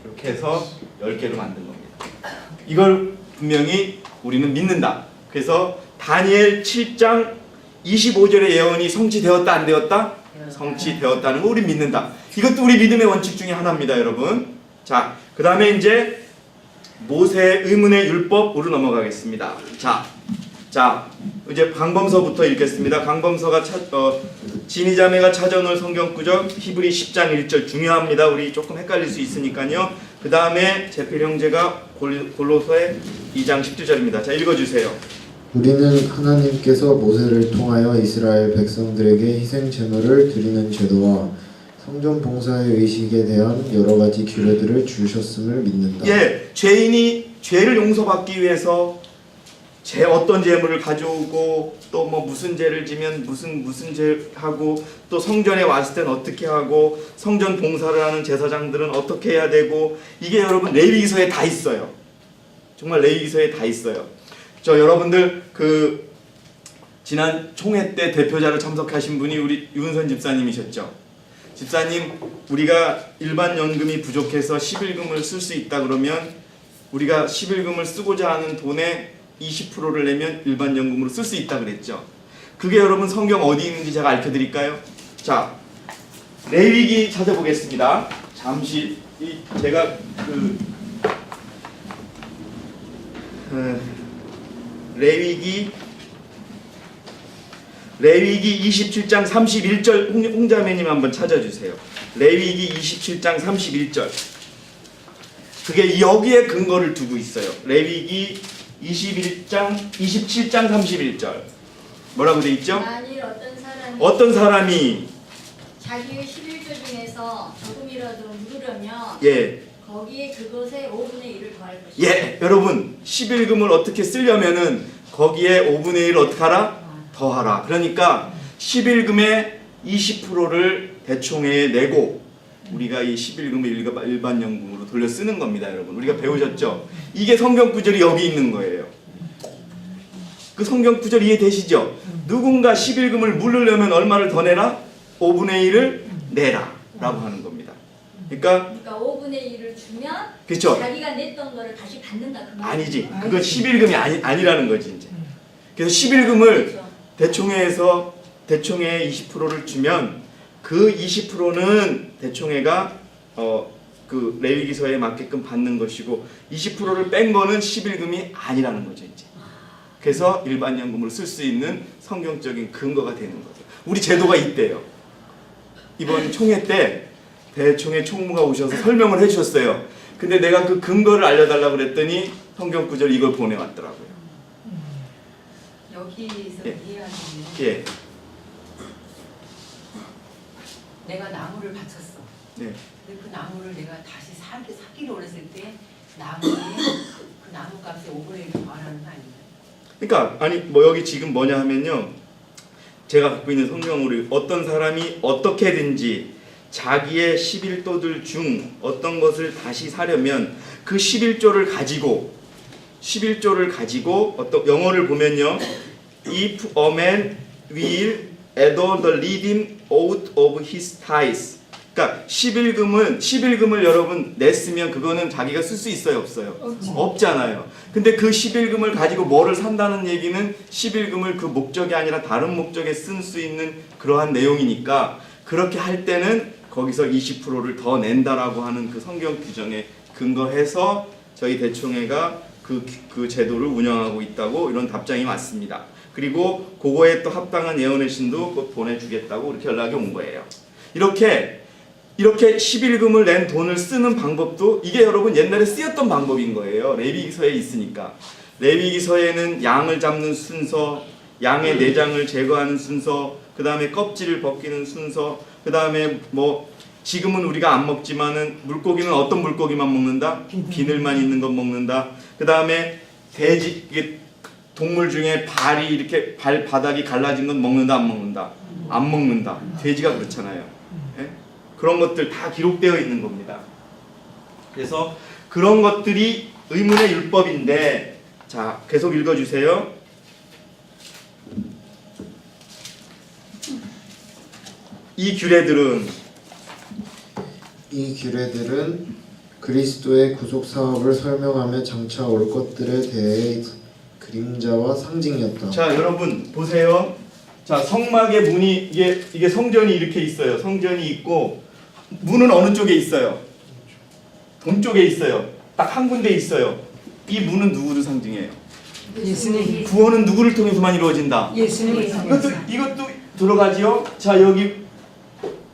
이렇게 해서 10개로 만든 겁니다. 이걸 분명히 우리는 믿는다. 그래서 다니엘 7장 25절의 예언이 성취되었다, 안 되었다? 성취되었다는 거 우리 믿는다. 이것도 우리 믿음의 원칙 중에 하나입니다, 여러분. 자, 그 다음에 이제 모세의 의문의 율법으로 넘어가겠습니다. 자, 이제 강범서부터 읽겠습니다. 강범서가 진희자매가 찾아놓을 성경 구절 히브리 10장 1절 중요합니다. 우리 조금 헷갈릴 수 있으니까요. 그 다음에 제필 형제가 골로새 2장 10절입니다. 자, 읽어주세요. 우리는 하나님께서 모세를 통하여 이스라엘 백성들에게 희생 제물을 드리는 제도와 성전 봉사의 의식에 대한 여러 가지 규례들을 주셨음을 믿는다. 예, 죄인이 죄를 용서받기 위해서 어떤 제물을 가져오고 또 뭐 무슨 죄를 지면 무슨 죄 하고 또 성전에 왔을 땐 어떻게 하고 성전 봉사를 하는 제사장들은 어떻게 해야 되고 이게 여러분 레위기서에 다 있어요. 정말 레위기서에 다 있어요. 저 여러분들 그 지난 총회 때 대표자로 참석하신 분이 우리 윤선 집사님이셨죠. 집사님, 우리가 일반 연금이 부족해서 11금을 쓸 수 있다 그러면 우리가 11금을 쓰고자 하는 돈의 20%를 내면 일반 연금으로 쓸 수 있다 그랬죠. 그게 여러분 성경 어디 있는지 제가 알려드릴까요? 자, 레위기 찾아보겠습니다. 잠시 제가 레위기 27장 31절 홍자매님 한번 찾아주세요. 레위기 27장 31절. 그게 여기에 근거를 두고 있어요. 레위기 27장 31절. 뭐라고 돼 있죠? 만일 어떤 사람이 자기의 11조 중에서 조금이라도 물으려면 예. 거기에 그것의 5분의 1을 더할 것이다. 예, 여러분 11금을 어떻게 쓰려면은 거기에 5분의 1을 어떻게 하라? 더하라. 그러니까 11금의 20%를 대총회에 내고 우리가 이 11금을 일반 연금으로 돌려 쓰는 겁니다, 여러분. 우리가 배우셨죠? 이게 성경 구절이 여기 있는 거예요. 그 성경 구절 이해되시죠? 누군가 11금을 물으려면 얼마를 더 내라? 5분의 1을 내라 라고 하는 겁니다. 그러니까 5분의 1을 주면 그렇죠. 자기가 냈던 거를 다시 받는다 그 말. 아니지. 그건 11금이 아니라는 거지 이제. 그래서 11금을 그렇죠. 대총회에서 대총회 20%를 주면 그 20%는 대총회가 그 레위기서에 맞게끔 받는 것이고 20%를 뺀 거는 11금이 아니라는 거죠 이제. 그래서 일반 연금으로 쓸 수 있는 성경적인 근거가 되는 거죠. 우리 제도가 있대요. 이번 총회 때 대총회 총무가 오셔서 설명을 해주셨어요. 근데 내가 그 근거를 알려달라고 그랬더니 성경 구절 이걸 보내왔더라고요. 여기서 예. 이해하시면 예. 내가 나무를 바쳤어. 네. 근데 그 나무를 내가 다시 사기로 원했을 때 나무에 그 나무 값에 5분의 1을 더하라는 거 아니에요? 그러니까 아니 뭐 여기 지금 뭐냐 하면요. 제가 갖고 있는 성경으로 어떤 사람이 어떻게든지 자기의 11조들 중 어떤 것을 다시 사려면 그 11조를 가지고 어떤 영어를 보면요. If a man will adore the redeem out of his tithes. 그러니까 11금을 여러분 냈으면 그거는 자기가 쓸 수 있어요, 없어요? 없잖아요. 근데 그 11금을 가지고 뭐를 산다는 얘기는 11금을 그 목적이 아니라 다른 목적에 쓸 수 있는 그러한 내용이니까 그렇게 할 때는 거기서 20%를 더 낸다라고 하는 그 성경 규정에 근거해서 저희 대총회가 그 제도를 운영하고 있다고 이런 답장이 왔습니다. 그리고 그거에 또 합당한 예언의 신도 곧 보내주겠다고 이렇게 연락이 온 거예요. 이렇게 11금을 낸 돈을 쓰는 방법도 이게 여러분 옛날에 쓰였던 방법인 거예요. 레위기서에 있으니까. 레위기서에는 양을 잡는 순서, 양의 내장을 제거하는 순서, 그 다음에 껍질을 벗기는 순서, 그 다음에 뭐 지금은 우리가 안 먹지만은 물고기는 어떤 물고기만 먹는다? 비늘만 있는 것 먹는다. 그 다음에 돼지, 이게 동물 중에 발이 이렇게 발바닥이 갈라진 건 먹는다 안 먹는다? 안 먹는다. 돼지가 그렇잖아요. 예? 그런 것들 다 기록되어 있는 겁니다. 그래서 그런 것들이 의문의 율법인데 자 계속 읽어주세요. 이 규례들은 그리스도의 구속 사업을 설명하며 장차 올 것들에 대해 그림자와 상징이었다. 자 여러분 보세요. 자 성막의 문이 이게 성전이 이렇게 있어요. 성전이 있고 문은 어느 쪽에 있어요? 동쪽에 있어요. 딱 한 군데 있어요. 이 문은 누구를 상징해요? 예수님. 구원은 누구를 통해서만 이루어진다? 예수님을 통해서. 이것도 들어가지요. 자 여기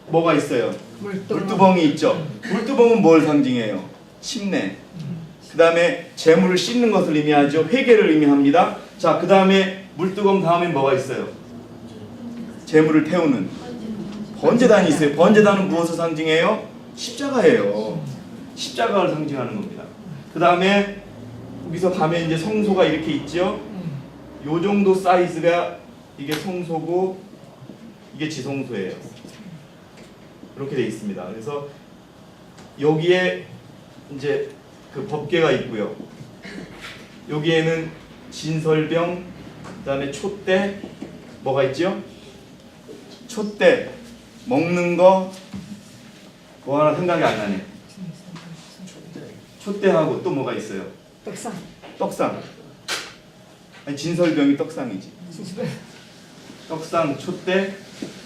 뭐가 있어요? 물두멍이 있죠. 물두멍은 뭘 상징해요? 침례. 그 다음에 재물을 씻는 것을 의미하죠. 회개를 의미합니다. 자, 그 다음에 물두멍 다음에 뭐가 있어요? 재물을 태우는 번제단이 있어요. 번제단은 무엇을 상징해요? 십자가예요. 십자가를 상징하는 겁니다. 그 다음에 여기서 가면 이제 성소가 이렇게 있죠. 요 정도 사이즈가 이게 성소고 이게 지성소예요. 이렇게 되어 있습니다. 그래서 여기에 이제 그 법궤가 있고요. 여기에는 진설병, 그다음에 촛대, 뭐가 있죠? 촛대, 먹는 거 뭐 하나 생각이 안 나네. 촛대하고 또 뭐가 있어요? 떡상. 떡상. 아니 진설병이 떡상이지. 떡상, 촛대,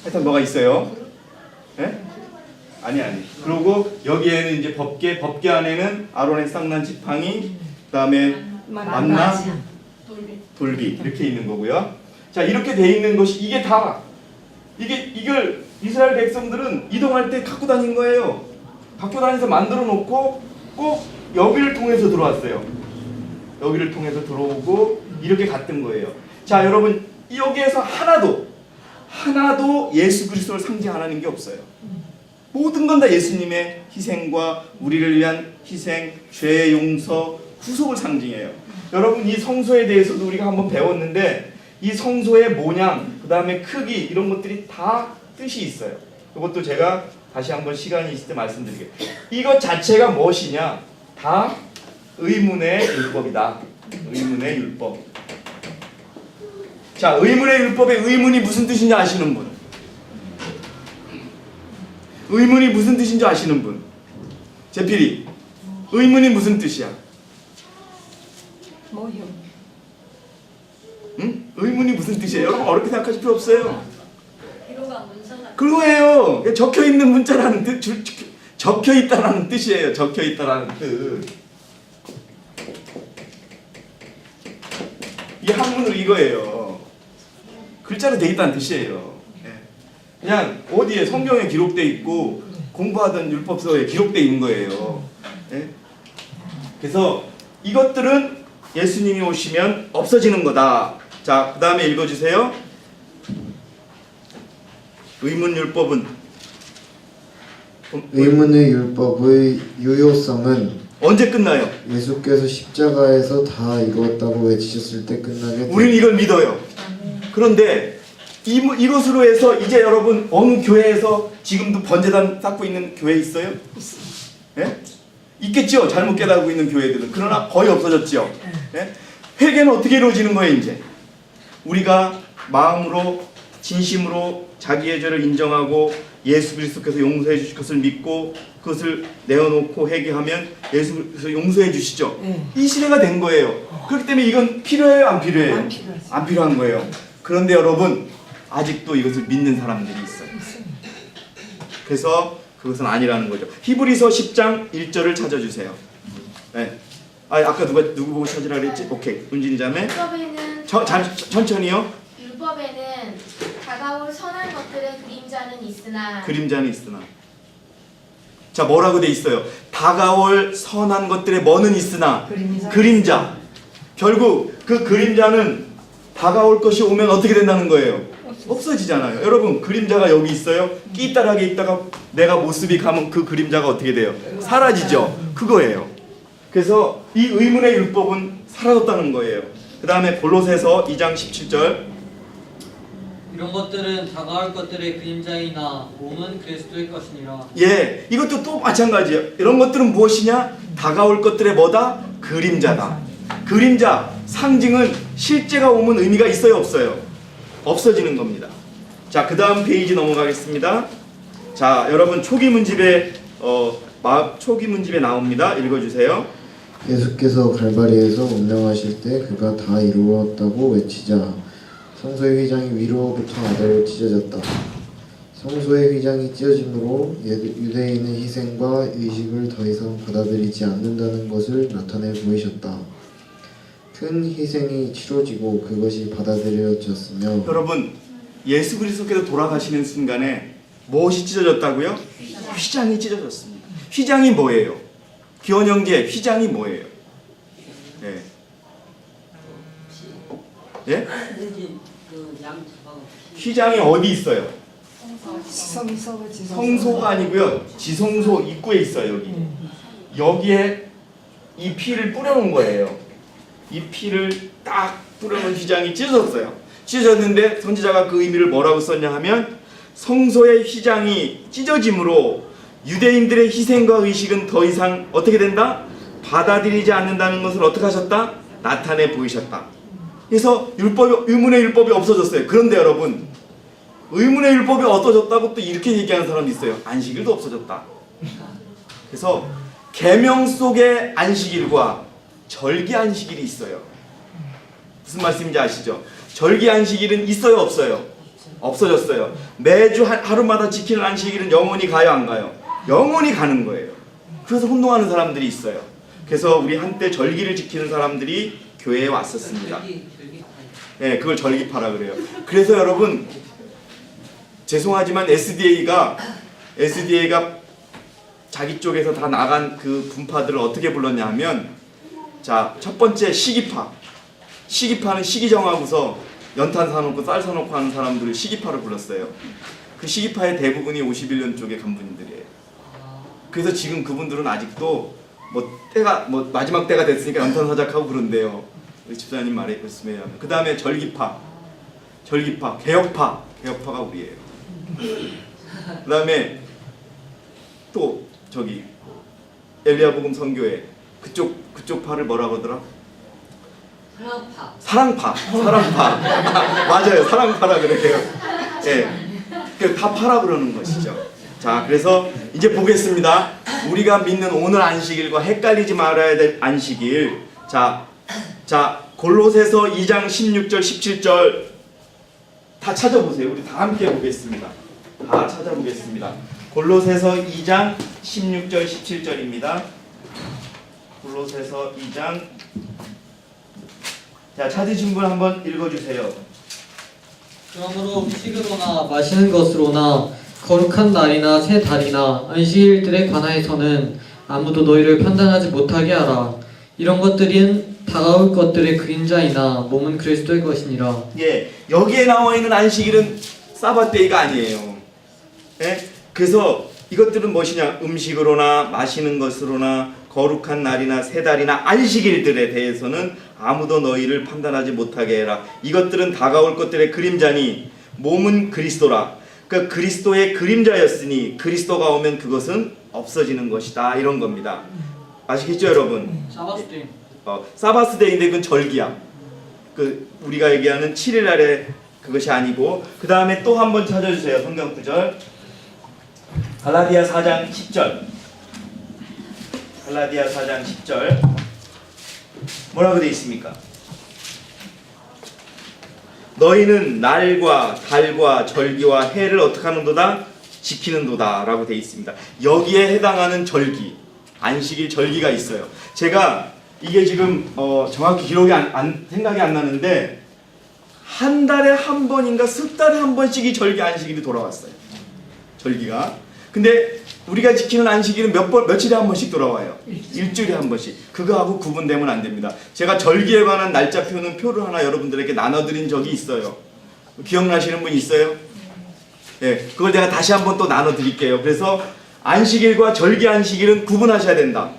하여튼 뭐가 있어요? 예? 아니. 그리고 여기에는 이제 법궤 안에는 아론의 쌍난 지팡이, 그다음에 만나, 돌비 이렇게 있는 거고요. 자 이렇게 돼 있는 것이 이게 다 이걸 이스라엘 백성들은 이동할 때 갖고 다닌 거예요. 갖고 다니면서 만들어 놓고 꼭 여기를 통해서 들어왔어요. 여기를 통해서 들어오고 이렇게 갔던 거예요. 자 여러분 여기에서 하나도 예수 그리스도를 상징하는 게 없어요. 모든 건 다 예수님의 희생과 우리를 위한 희생, 죄의 용서, 구속을 상징해요. 여러분 이 성소에 대해서도 우리가 한번 배웠는데 이 성소의 모양, 그 다음에 크기 이런 것들이 다 뜻이 있어요. 이것도 제가 다시 한번 시간이 있을 때 말씀드릴게요. 이것 자체가 무엇이냐? 다 의문의 율법이다. 의문의 율법. 자, 의문의 율법의 의문이 무슨 뜻인지 아시는 분? 의문이 무슨 뜻인지 아시는 분? 제필이, 의문이 무슨 뜻이야? 뭐요? 응? 의문이 무슨 뜻이에요? 여러분 어렵게 생각하실 필요 없어요. 기로가 문서가 그거예요. 적혀 있는 문자라는 뜻, 적혀 있다라는 뜻이에요. 적혀 있다라는 뜻. 이 한문으로 이거예요. 글자로 돼 있다는 뜻이에요. 예. 그냥 어디에 성경에 기록돼 있고 공부하던 율법서에 기록돼 있는 거예요. 예. 그래서 이것들은 예수님이 오시면 없어지는 거다. 자, 그 다음에 읽어주세요. 의문율법은 의문의 율법의 유효성은 언제 끝나요? 예수께서 십자가에서 다 이루었다고 외치셨을 때 끝나게 됩니다. 우리는 이걸 믿어요. 그런데 이것으로 해서 이제 여러분 어느 교회에서 지금도 번제단 쌓고 있는 교회 있어요? 예? 있겠죠. 잘못 깨닫고 있는 교회들은. 그러나 거의 없어졌죠. 예? 회개는 어떻게 이루어지는 거예요? 이제 우리가 마음으로 진심으로 자기의 죄를 인정하고 예수 그리스도께서 용서해 주실 것을 믿고 그것을 내어놓고 회개하면 예수 그리스도께서 용서해 주시죠. 이 시대가 된 거예요. 그렇기 때문에 이건 필요해요? 안 필요해요? 안 필요하지. 안 필요한 거예요. 그런데 여러분 아직도 이것을 믿는 사람들이 있어요. 그래서 그것은 아니라는 거죠. 히브리서 10장 1절을 찾아주세요. 네. 아까 누구 보고 찾으라 그랬지? 오케이. 은진이 자매. 율법에는 천천히요. 율법에는 다가올 선한 것들의 그림자는 있으나. 자, 뭐라고 돼 있어요? 다가올 선한 것들의 뭐는 있으나 그림자. 결국 그 그림자는 다가올 것이 오면 어떻게 된다는 거예요? 없어지잖아요. 여러분 그림자가 여기 있어요. 끼따라게 있다가 내가 모습이 가면 그 그림자가 어떻게 돼요? 사라지죠. 그거예요. 그래서 이 의문의 율법은 사라졌다는 거예요. 그 다음에 골로새서 2장 17절. 이런 것들은 다가올 것들의 그림자이나 몸은 그리스도의 것이니라. 예, 이것도 또 마찬가지예요. 이런 것들은 무엇이냐? 다가올 것들의 뭐다? 그림자다. 그림자, 상징은 실제가 오면 의미가 있어요, 없어요? 없어지는 겁니다. 자, 그 다음 페이지 넘어가겠습니다. 자, 여러분 초기 문집에 초기 문집에 나옵니다. 읽어주세요. 예수께서 갈바리에서 운명하실 때 그가 다 이루었다고 외치자 성소의 휘장이 위로부터 아래로 찢어졌다. 성소의 휘장이 찢어짐으로 유대인의 희생과 의식을 더 이상 받아들이지 않는다는 것을 나타내 보이셨다. 큰 희생이 치러지고 그것이 받아들여졌으며 여러분 예수 그리스도께서 돌아가시는 순간에 무엇이 찢어졌다고요? 휘장이 찢어졌습니다. 휘장이 뭐예요? 기원 형제, 휘장이 뭐예요? 예? 예? 휘장이 어디 있어요? 성소가 아니고요. 지성소 입구에 있어요. 여기. 여기에 이 피를 뿌려놓은 거예요. 이 피를 딱 뿌려놓은 휘장이 찢어졌어요. 찢어졌는데 선지자가 그 의미를 뭐라고 썼냐 하면 성소의 휘장이 찢어짐으로 유대인들의 희생과 의식은 더 이상 어떻게 된다? 받아들이지 않는다는 것을 어떻게 하셨다? 나타내 보이셨다. 그래서 의문의 율법이 없어졌어요. 그런데 여러분 의문의 율법이 없어졌다고 또 이렇게 얘기하는 사람도 있어요. 안식일도 없어졌다. 그래서 계명 속에 안식일과 절기 안식일이 있어요. 무슨 말씀인지 아시죠? 절기 안식일은 있어요, 없어요? 없어졌어요. 매주 하루마다 지키는 안식일은 영원히 가요, 안 가요? 영원히 가는 거예요. 그래서 혼동하는 사람들이 있어요. 그래서 우리 한때 절기를 지키는 사람들이 교회에 왔었습니다. 네, 그걸 절기파라 그래요. 그래서 여러분 죄송하지만 SDA가 자기 쪽에서 다 나간 그 분파들을 어떻게 불렀냐 하면 자, 첫 번째 시기파는 시기 정하고서 연탄 사놓고 쌀 사놓고 하는 사람들을 시기파를 불렀어요. 그 시기파의 대부분이 51년 쪽의 간부님들이에요. 그래서 지금 그분들은 아직도 마지막 때가 됐으니까 연탄 사작하고 그런데요. 집사님 말씀에 의하면. 그 다음에 절기파, 개혁파가 우리예요. 그다음에 또 저기 엘리야복음 선교회 그쪽 파를 뭐라고 하더라? 사랑파. 맞아요. 사랑파라 그래요. 예. 다 파라 그러는 것이죠. 자, 그래서 이제 보겠습니다. 우리가 믿는 오늘 안식일과 헷갈리지 말아야 될 안식일. 자, 골로새서 2장 16절 17절 다 찾아보세요. 우리 다 함께 보겠습니다. 다 찾아보겠습니다. 골로새서 2장 16절 17절입니다. 골로새서 2장. 자, 찾으신 분 한번 읽어주세요. 그러므로 음식으로나 마시는 것으로나 거룩한 날이나 새 달이나 안식일들에 관하여서는 아무도 너희를 판단하지 못하게 하라. 이런 것들은 다가올 것들의 그림자이나 몸은 그리스도의 것이니라. 예, 여기에 나와 있는 안식일은 사바데이가 아니에요. 예? 그래서 이것들은 무엇이냐? 음식으로나 마시는 것으로나 거룩한 날이나 새 달이나 안식일들에 대해서는 아무도 너희를 판단하지 못하게 해라. 이것들은 다가올 것들의 그림자니 몸은 그리스도라. 그러니까 그리스도의 그림자였으니 그리스도가 오면 그것은 없어지는 것이다. 이런 겁니다. 아시겠죠, 여러분? 사바스데이. 사바스데이인데 그건 절기야. 우리가 얘기하는 7일날에 그것이 아니고. 그 다음에 또 한 번 찾아주세요. 성경 구절. 갈라디아 4장 10절. 갈라디아 4장 10절. 뭐라고 되어 있습니까? 너희는 날과 달과 절기와 해를 어떻게 하는도다? 지키는도다 라고 되어 있습니다. 여기에 해당하는 절기, 안식일 절기가 있어요. 제가 이게 지금 정확히 기록이 생각이 안 나는데 한 달에 한 번인가 석 달에 한 번씩 이 절기 안식일이 돌아왔어요. 절기가. 근데 우리가 지키는 안식일은 며칠에 한 번씩 돌아와요. 일주일에 한 번씩. 그거하고 구분되면 안 됩니다. 제가 절기에 관한 날짜표는 표를 하나 여러분들에게 나눠드린 적이 있어요. 기억나시는 분 있어요? 네, 그걸 제가 다시 한번 또 나눠드릴게요. 그래서 안식일과 절기 안식일은 구분하셔야 된다.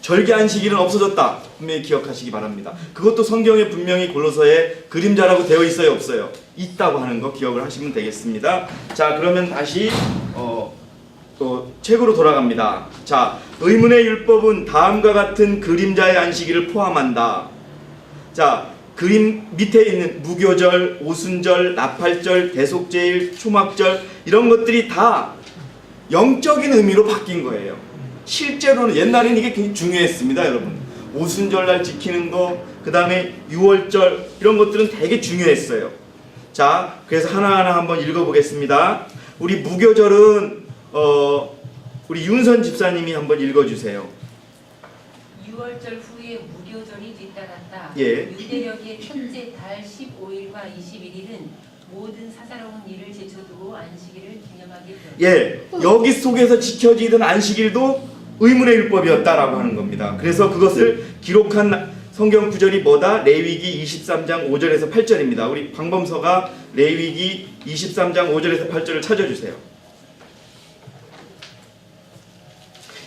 절기 안식일은 없어졌다. 분명히 기억하시기 바랍니다. 그것도 성경에 분명히 골로새에 그림자라고 되어 있어요, 없어요? 있다고 하는 거 기억을 하시면 되겠습니다. 자, 그러면 다시 또 책으로 돌아갑니다. 자, 의문의 율법은 다음과 같은 그림자의 안식일을 포함한다. 자, 그림 밑에 있는 무교절, 오순절, 나팔절, 대속제일, 초막절 이런 것들이 다 영적인 의미로 바뀐 거예요. 실제로는 옛날에는 이게 굉장히 중요했습니다, 여러분. 오순절날 지키는 거, 그 다음에 6월절 이런 것들은 되게 중요했어요. 자, 그래서 하나하나 한번 읽어보겠습니다. 우리 무교절은 우리 윤선 집사님이 한번 읽어주세요. 6월절 후에 무교절이 뒤따랐다. 예. 유대력의 첫째 달 15일과 21일은 모든 사사로운 일을 제쳐두고 안식일을 기념하게 되었다. 예, 여기 속에서 지켜지던 안식일도 의문의 율법이었다라고 하는 겁니다. 그래서 그것을 기록한 성경 구절이 뭐다? 레위기 23장 5절에서 8절입니다. 우리 방범서가 레위기 23장 5절에서 8절을 찾아주세요.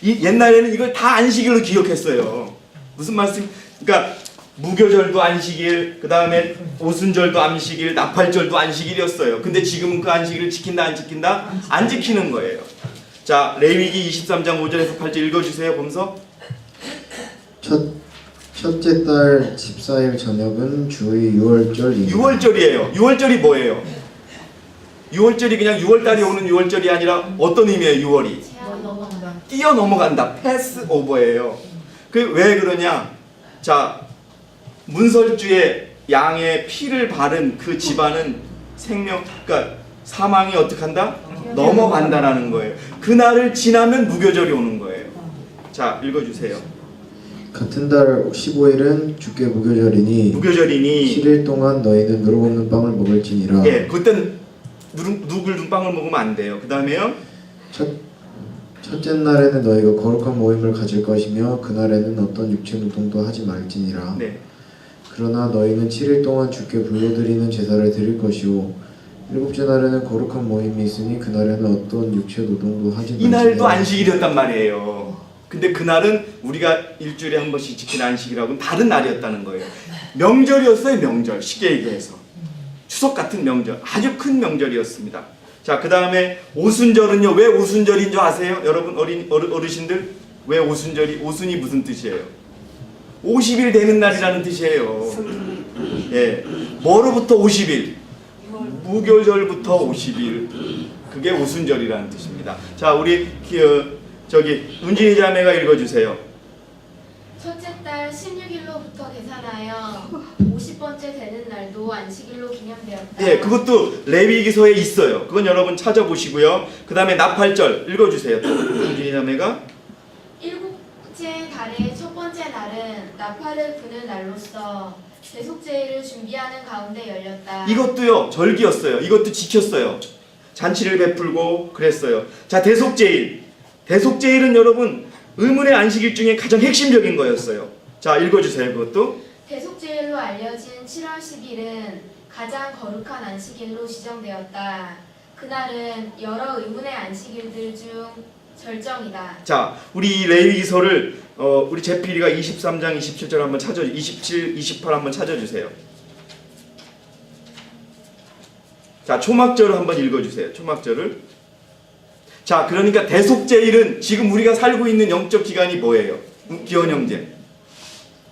옛날에는 이걸 다 안식일로 기억했어요. 무슨 말씀? 그러니까 무교절도 안식일, 그 다음에 오순절도 안식일, 나팔절도 안식일이었어요. 근데 지금은 그 안식일을 지킨다 안 지킨다? 안 지키는 거예요. 자, 레위기 23장 5절에서 8절 읽어주세요. 범서. 첫째 달 14일 저녁은 주의 6월절입니다. 6월절이에요. 6월절이 뭐예요? 6월절이 그냥 6월달이 오는 6월절이 아니라 어떤 의미예요? 6월이 뛰어넘어간다. 패스 오버예요. 그 왜 그러냐? 자, 문설주에 양의 피를 바른 그 집안은 그러니까 사망이 어떻게 한다? 넘어간다라는 거예요. 그날을 지나면 무교절이 오는 거예요. 자, 읽어주세요. 같은 달 15일은 주께 무교절이니 7일 동안 너희는 누룩 없는 빵을 먹을지니라. 예, 그땐 누굴 빵을 먹으면 안 돼요. 그 다음에요. 첫째 날에는 너희가 거룩한 모임을 가질 것이며 그날에는 어떤 육체 노동도 하지 말지니라. 네. 그러나 너희는 7일 동안 주께 불러드리는 제사를 드릴 것이요 일곱째 날에는 거룩한 모임이 있으니 그날에는 어떤 육체 노동도 하지 말지니라. 이날도 안식일이었단 말이에요. 근데 그날은 우리가 일주일에 한 번씩 지키는 안식이라고는 다른 날이었다는 거예요. 명절이었어요. 명절. 쉽게 얘기해서 추석 같은 명절, 아주 큰 명절이었습니다. 자, 그 다음에 오순절은요. 왜 오순절인 줄 아세요? 여러분 어르신들 왜 오순절이 오순이 무슨 뜻이에요? 50일 되는 날이라는 뜻이에요. 예, 뭐로부터 50일? 무교절부터 50일. 그게 오순절이라는 뜻입니다. 자, 우리 저기 은진이 자매가 읽어주세요. 첫째 달 16일로부터 계산하여 50번째 되는 날도 안식일로 기념되었다. 예, 그것도 레위기서에 있어요. 그건 여러분 찾아보시고요. 그 다음에 나팔절 읽어주세요. 또 은진이 자매가 일곱째 달의 첫 번째 날은 나팔을 부는 날로서 대속제일을 준비하는 가운데 열렸다. 이것도요 절기였어요. 이것도 지켰어요. 잔치를 베풀고 그랬어요. 자, 대속제일. 대속제일은 여러분 의문의 안식일 중에 가장 핵심적인 거였어요. 자, 읽어주세요. 그것도. 대속제일로 알려진 7월 10일은 가장 거룩한 안식일로 지정되었다. 그날은 여러 의문의 안식일들 중 절정이다. 자, 우리 이 레위기서를 우리 제필이가 23장 27절 한번 27, 28 한번 찾아주세요. 자, 초막절을 한번 읽어주세요. 초막절을. 자, 그러니까 대속제일은 지금 우리가 살고 있는 영적 기간이 뭐예요? 기원 형제.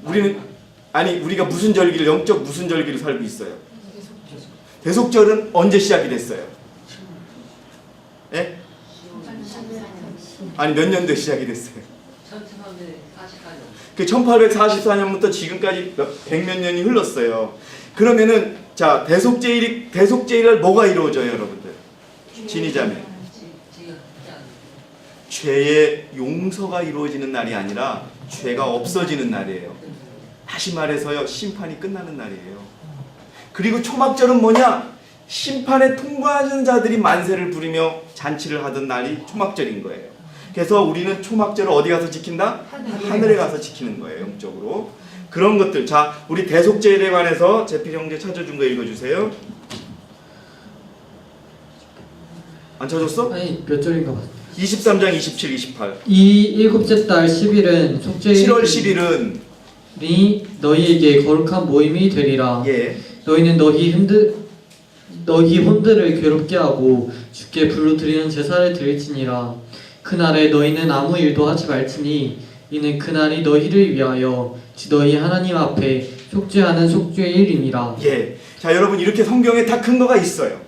우리가 무슨 절기를 영적 무슨 절기를 살고 있어요? 대속절은 언제 시작이 됐어요? 예? 아니 몇 년도에 시작이 됐어요? 1844년. 그 1844년부터 지금까지 100몇 년이 흘렀어요. 그러면은 자, 대속제일날 뭐가 이루어져요, 여러분들? 진이자매. 죄의 용서가 이루어지는 날이 아니라 죄가 없어지는 날이에요. 다시 말해서요, 심판이 끝나는 날이에요. 그리고 초막절은 뭐냐? 심판에 통과하는 자들이 만세를 부리며 잔치를 하던 날이 초막절인 거예요. 그래서 우리는 초막절을 어디 가서 지킨다? 하늘에 가서 지키는 거예요, 영적으로. 그런 것들. 자, 우리 대속제일에 관해서 제필 형제 찾아준 거 읽어주세요. 안 찾았어? 아니 몇 절인가 봐. 23장 27, 28. 이 일곱째 달 10일은 속죄일 7월 10일은 이 너희에게 거룩한 모임이 되리라. 예. 너희는 너희 혼들을 괴롭게 하고 주께 불로 드리는 제사를 드릴지니라. 그날에 너희는 아무 일도 하지 말지니 이는 그날이 너희를 위하여 주 너희 하나님 앞에 속죄하는 속죄일이니라. 예. 자, 여러분 이렇게 성경에 다 근거가 있어요.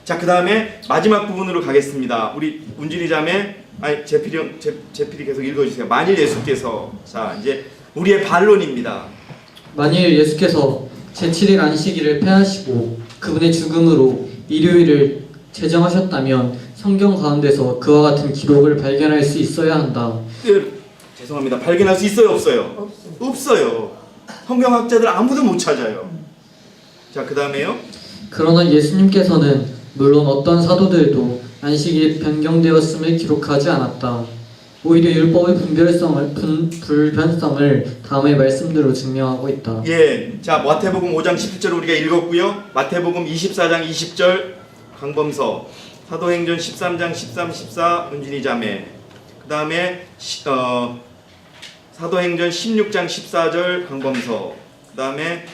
자, 그 다음에 마지막 부분으로 가겠습니다. 우리 운진이 자매, 아니 제필이 계속 읽어주세요. 만일 예수께서, 자 이제 우리의 반론입니다. 만일 예수께서 제7일 안식일을 폐하시고 그분의 죽음으로 일요일을 제정하셨다면 성경 가운데서 그와 같은 기록을 발견할 수 있어야 한다. 죄송합니다. 발견할 수 있어요, 없어요? 없어요. 성경학자들 아무도 못 찾아요. 자, 그 다음에요. 그러나 예수님께서는 물론 어떤 사도들도 안식일이 변경되었음을 기록하지 않았다. 오히려 율법의 불변성을 다음의 말씀대로 증명하고 있다. 예, 자 마태복음 5장 17절 우리가 읽었고요. 마태복음 24장 20절 강범서, 사도행전 13장 13, 14 은진이 자매, 그 다음에 사도행전 16장 14절 강범서, 그 다음에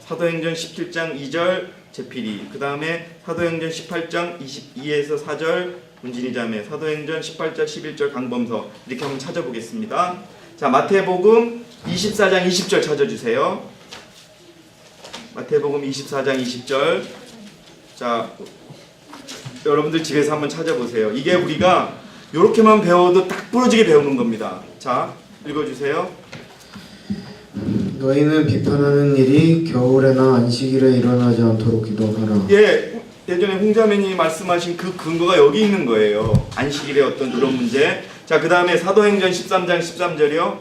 사도행전 17장 2절 제필이, 그 다음에 사도행전 18장 22에서 4절 은진이 자매, 사도행전 18장 11절 강범서, 이렇게 한번 찾아보겠습니다. 자, 마태복음 24장 20절 찾아주세요. 마태복음 24장 20절. 자, 여러분들 집에서 한번 찾아보세요. 이게 우리가 이렇게만 배워도 딱 부러지게 배우는 겁니다. 자, 읽어주세요. 너희는 비판하는 일이 겨울에나 안식일에 일어나지 않도록 기도하라. 예, 예전에 홍자매님이 말씀하신 그 근거가 여기 있는 거예요. 안식일의 어떤 그런 문제. 자, 그 다음에 사도행전 13장 13절이요.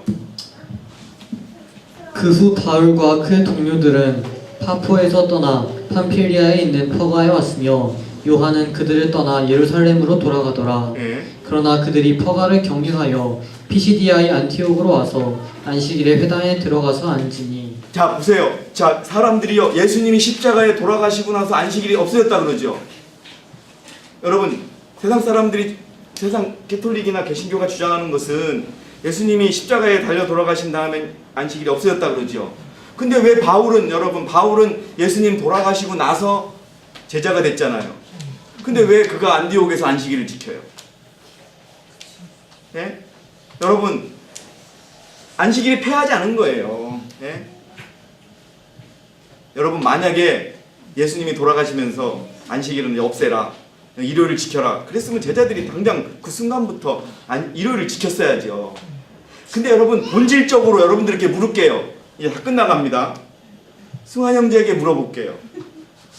그 후 바울과 그 동료들은 파포에서 떠나 팜필리아에 있는 퍼가에 왔으며 요한은 그들을 떠나 예루살렘으로 돌아가더라. 예. 그러나 그들이 퍼가를 경유하여 피시디아의 안티옥으로 와서 안식일에 회당에 들어가서 앉으니. 자, 보세요. 자, 사람들이요, 예수님이 십자가에 돌아가시고 나서 안식일이 없어졌다 그러죠. 여러분, 세상 사람들이, 세상 개톨릭이나 개신교가 주장하는 것은 예수님이 십자가에 달려 돌아가신 다음에 안식일이 없어졌다 그러죠. 근데 왜 바울은, 여러분, 바울은 예수님 돌아가시고 나서 제자가 됐잖아요. 근데 왜 그가 안디옥에서 안식일을 지켜요? 예? 여러분, 안식일이 폐하지 않은 거예요. 예? 여러분, 만약에 예수님이 돌아가시면서 안식일은 없애라, 일요일을 지켜라 그랬으면 제자들이 당장 그 순간부터 일요일을 지켰어야죠. 근데 여러분, 본질적으로 여러분들께 물을게요. 이제 다 끝나갑니다. 승환 형제에게 물어볼게요.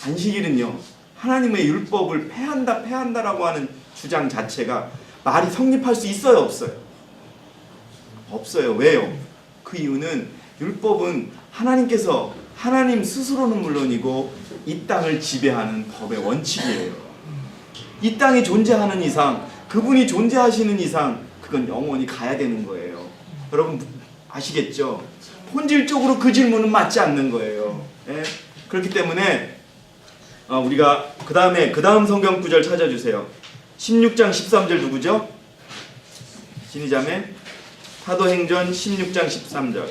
안식일은요, 하나님의 율법을 폐한다라고 하는 주장 자체가 말이 성립할 수 있어요, 없어요? 없어요. 왜요? 그 이유는 율법은 하나님 스스로는 물론이고 이 땅을 지배하는 법의 원칙이에요. 이 땅이 존재하는 이상, 그분이 존재하시는 이상 그건 영원히 가야 되는 거예요. 여러분 아시겠죠? 본질적으로 그 질문은 맞지 않는 거예요. 예? 그렇기 때문에 우리가 그 다음 성경 구절 찾아주세요. 16장 13절 누구죠? 진이자매, 사도행전 16장 13절.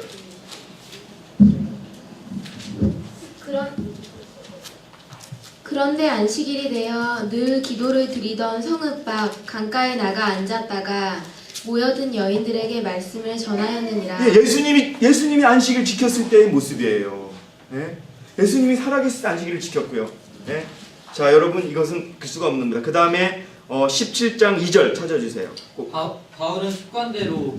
그런데 안식일이 되어 늘 기도를 드리던 성읍 밖 강가에 나가 앉았다가 모여든 여인들에게 말씀을 전하였느니라. 예, 예수님이 안식일 지켰을 때의 모습이에요. 예? 예수님이 살아계실 때 안식일을 지켰고요. 예? 자, 여러분 이것은 그 수가 없는 겁니다. 그 다음에 17장 2절 찾아주세요. 바울은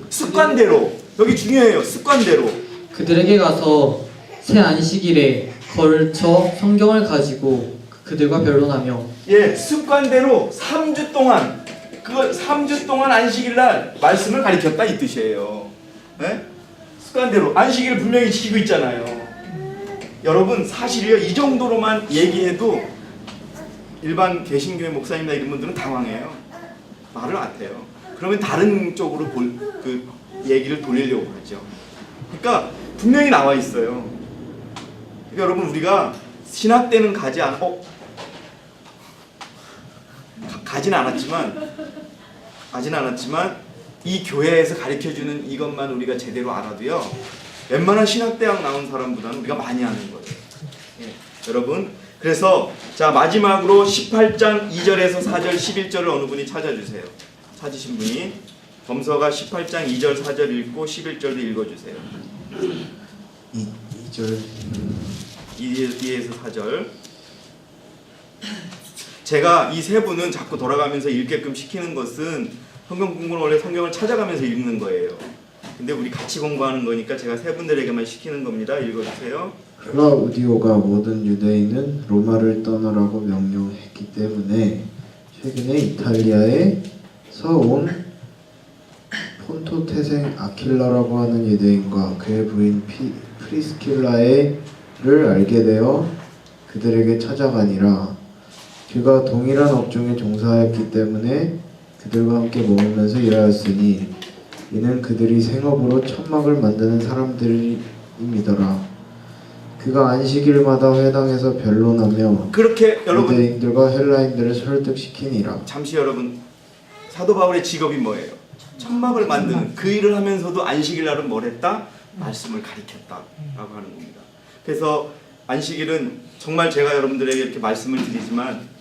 습관대로 여기 중요해요. 습관대로 그들에게 가서 새 안식일에 걸쳐 성경을 가지고 그들과 변론하며 예, 습관대로 3주 동안 3주 동안 안식일날 말씀을 가르쳤다 이 뜻이에요. 예? 습관대로 안식일을 분명히 지키고 있잖아요. 여러분 사실이요, 이 정도로만 얘기해도 일반 개신교회 목사님이나 이런 분들은 당황해요. 말을 못해요. 그러면 다른 쪽으로 그 얘기를 돌리려고 하죠. 그러니까 분명히 나와 있어요. 그러니까 여러분 우리가 신학 때는 가진 않았지만 이 교회에서 가르쳐주는 이것만 우리가 제대로 알아도요, 웬만한 신학대학 나온 사람보다는 우리가 많이 아는 거예요. 예, 여러분, 그래서 자 마지막으로 18장 2절에서 4절 11절을 어느 분이 찾아주세요. 찾으신 분이 범서가 18장 2절 4절 읽고 11절도 읽어주세요. 2절 2에서 4절. 제가 이 세 분은 자꾸 돌아가면서 읽게끔 시키는 것은 성경 공부는 원래 성경을 찾아가면서 읽는 거예요. 근데 우리 같이 공부하는 거니까 제가 세 분들에게만 시키는 겁니다. 읽어주세요. 클라우디오가 모든 유대인은 로마를 떠나라고 명령했기 때문에 최근에 이탈리아에서 온 폰토 태생 아킬라라고 하는 유대인과 그의 부인 프리스킬라를 알게 되어 그들에게 찾아가니라. 그가 동일한 업종에 종사하였기 때문에 그들과 함께 머물면서 일하였으니 이는 그들이 생업으로 천막을 만드는 사람들임이더라. 그가 안식일마다 회당에서 변론하며 그렇게 여러분 유대인들과 헬라인들을 설득시키니라. 잠시 여러분, 사도 바울의 직업이 뭐예요? 천막을 만드는 그 일을 하면서도 안식일날은 뭘 했다? 말씀을 가르쳤다라고 하는 겁니다. 그래서 안식일은 정말 제가 여러분들에게 이렇게 말씀을 드리지만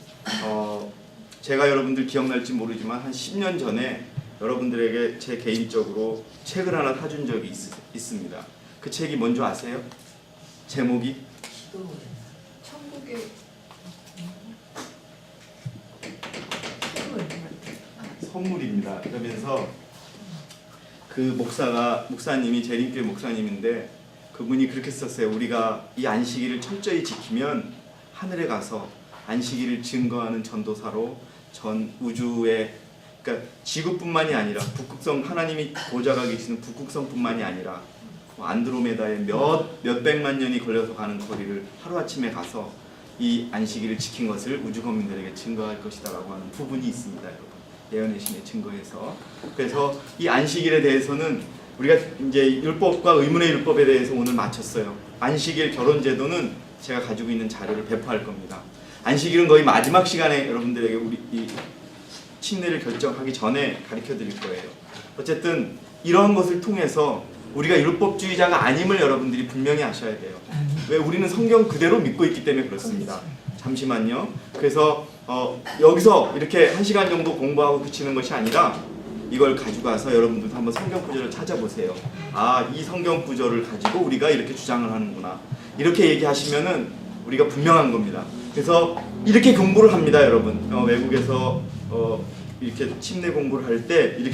제가 여러분들 기억날지 모르지만 한 10년 전에 여러분들에게 제 개인적으로 책을 하나 사준 적이 있습니다. 그 책이 뭔지 아세요? 제목이 천국의 선물입니다. 그러면서 그 목사님이 재림교회 목사님인데 그분이 그렇게 썼어요. 우리가 이 안식일을 철저히 지키면 하늘에 가서 안식일을 증거하는 전도사로 전 우주에, 그러니까 지구뿐만이 아니라 북극성, 하나님이 보좌가 계시는 북극성뿐만이 아니라 안드로메다에 몇백만 년이 걸려서 가는 거리를 하루아침에 가서 이 안식일을 지킨 것을 우주 거민들에게 증거할 것이다라고 하는 부분이 있습니다. 여러분, 예언의 신에 증거해서. 그래서 이 안식일에 대해서는 우리가 이제 율법과 의문의 율법에 대해서 오늘 마쳤어요. 안식일 결혼제도는 제가 가지고 있는 자료를 배포할 겁니다. 안식일은 거의 마지막 시간에 여러분들에게 우리 이 침례를 결정하기 전에 가르쳐 드릴 거예요. 어쨌든 이러한 것을 통해서 우리가 율법주의자가 아님을 여러분들이 분명히 아셔야 돼요. 왜? 우리는 성경 그대로 믿고 있기 때문에 그렇습니다. 잠시만요. 그래서 여기서 이렇게 1시간 정도 공부하고 그치는 것이 아니라 이걸 가져가서 여러분들도 한번 성경 구절을 찾아보세요. 아, 이 성경 구절을 가지고 우리가 이렇게 주장을 하는구나. 이렇게 얘기하시면은 우리가 분명한 겁니다. 그래서 이렇게 공부를 합니다, 여러분. 외국에서 이렇게 침례 공부를 할 때 이렇게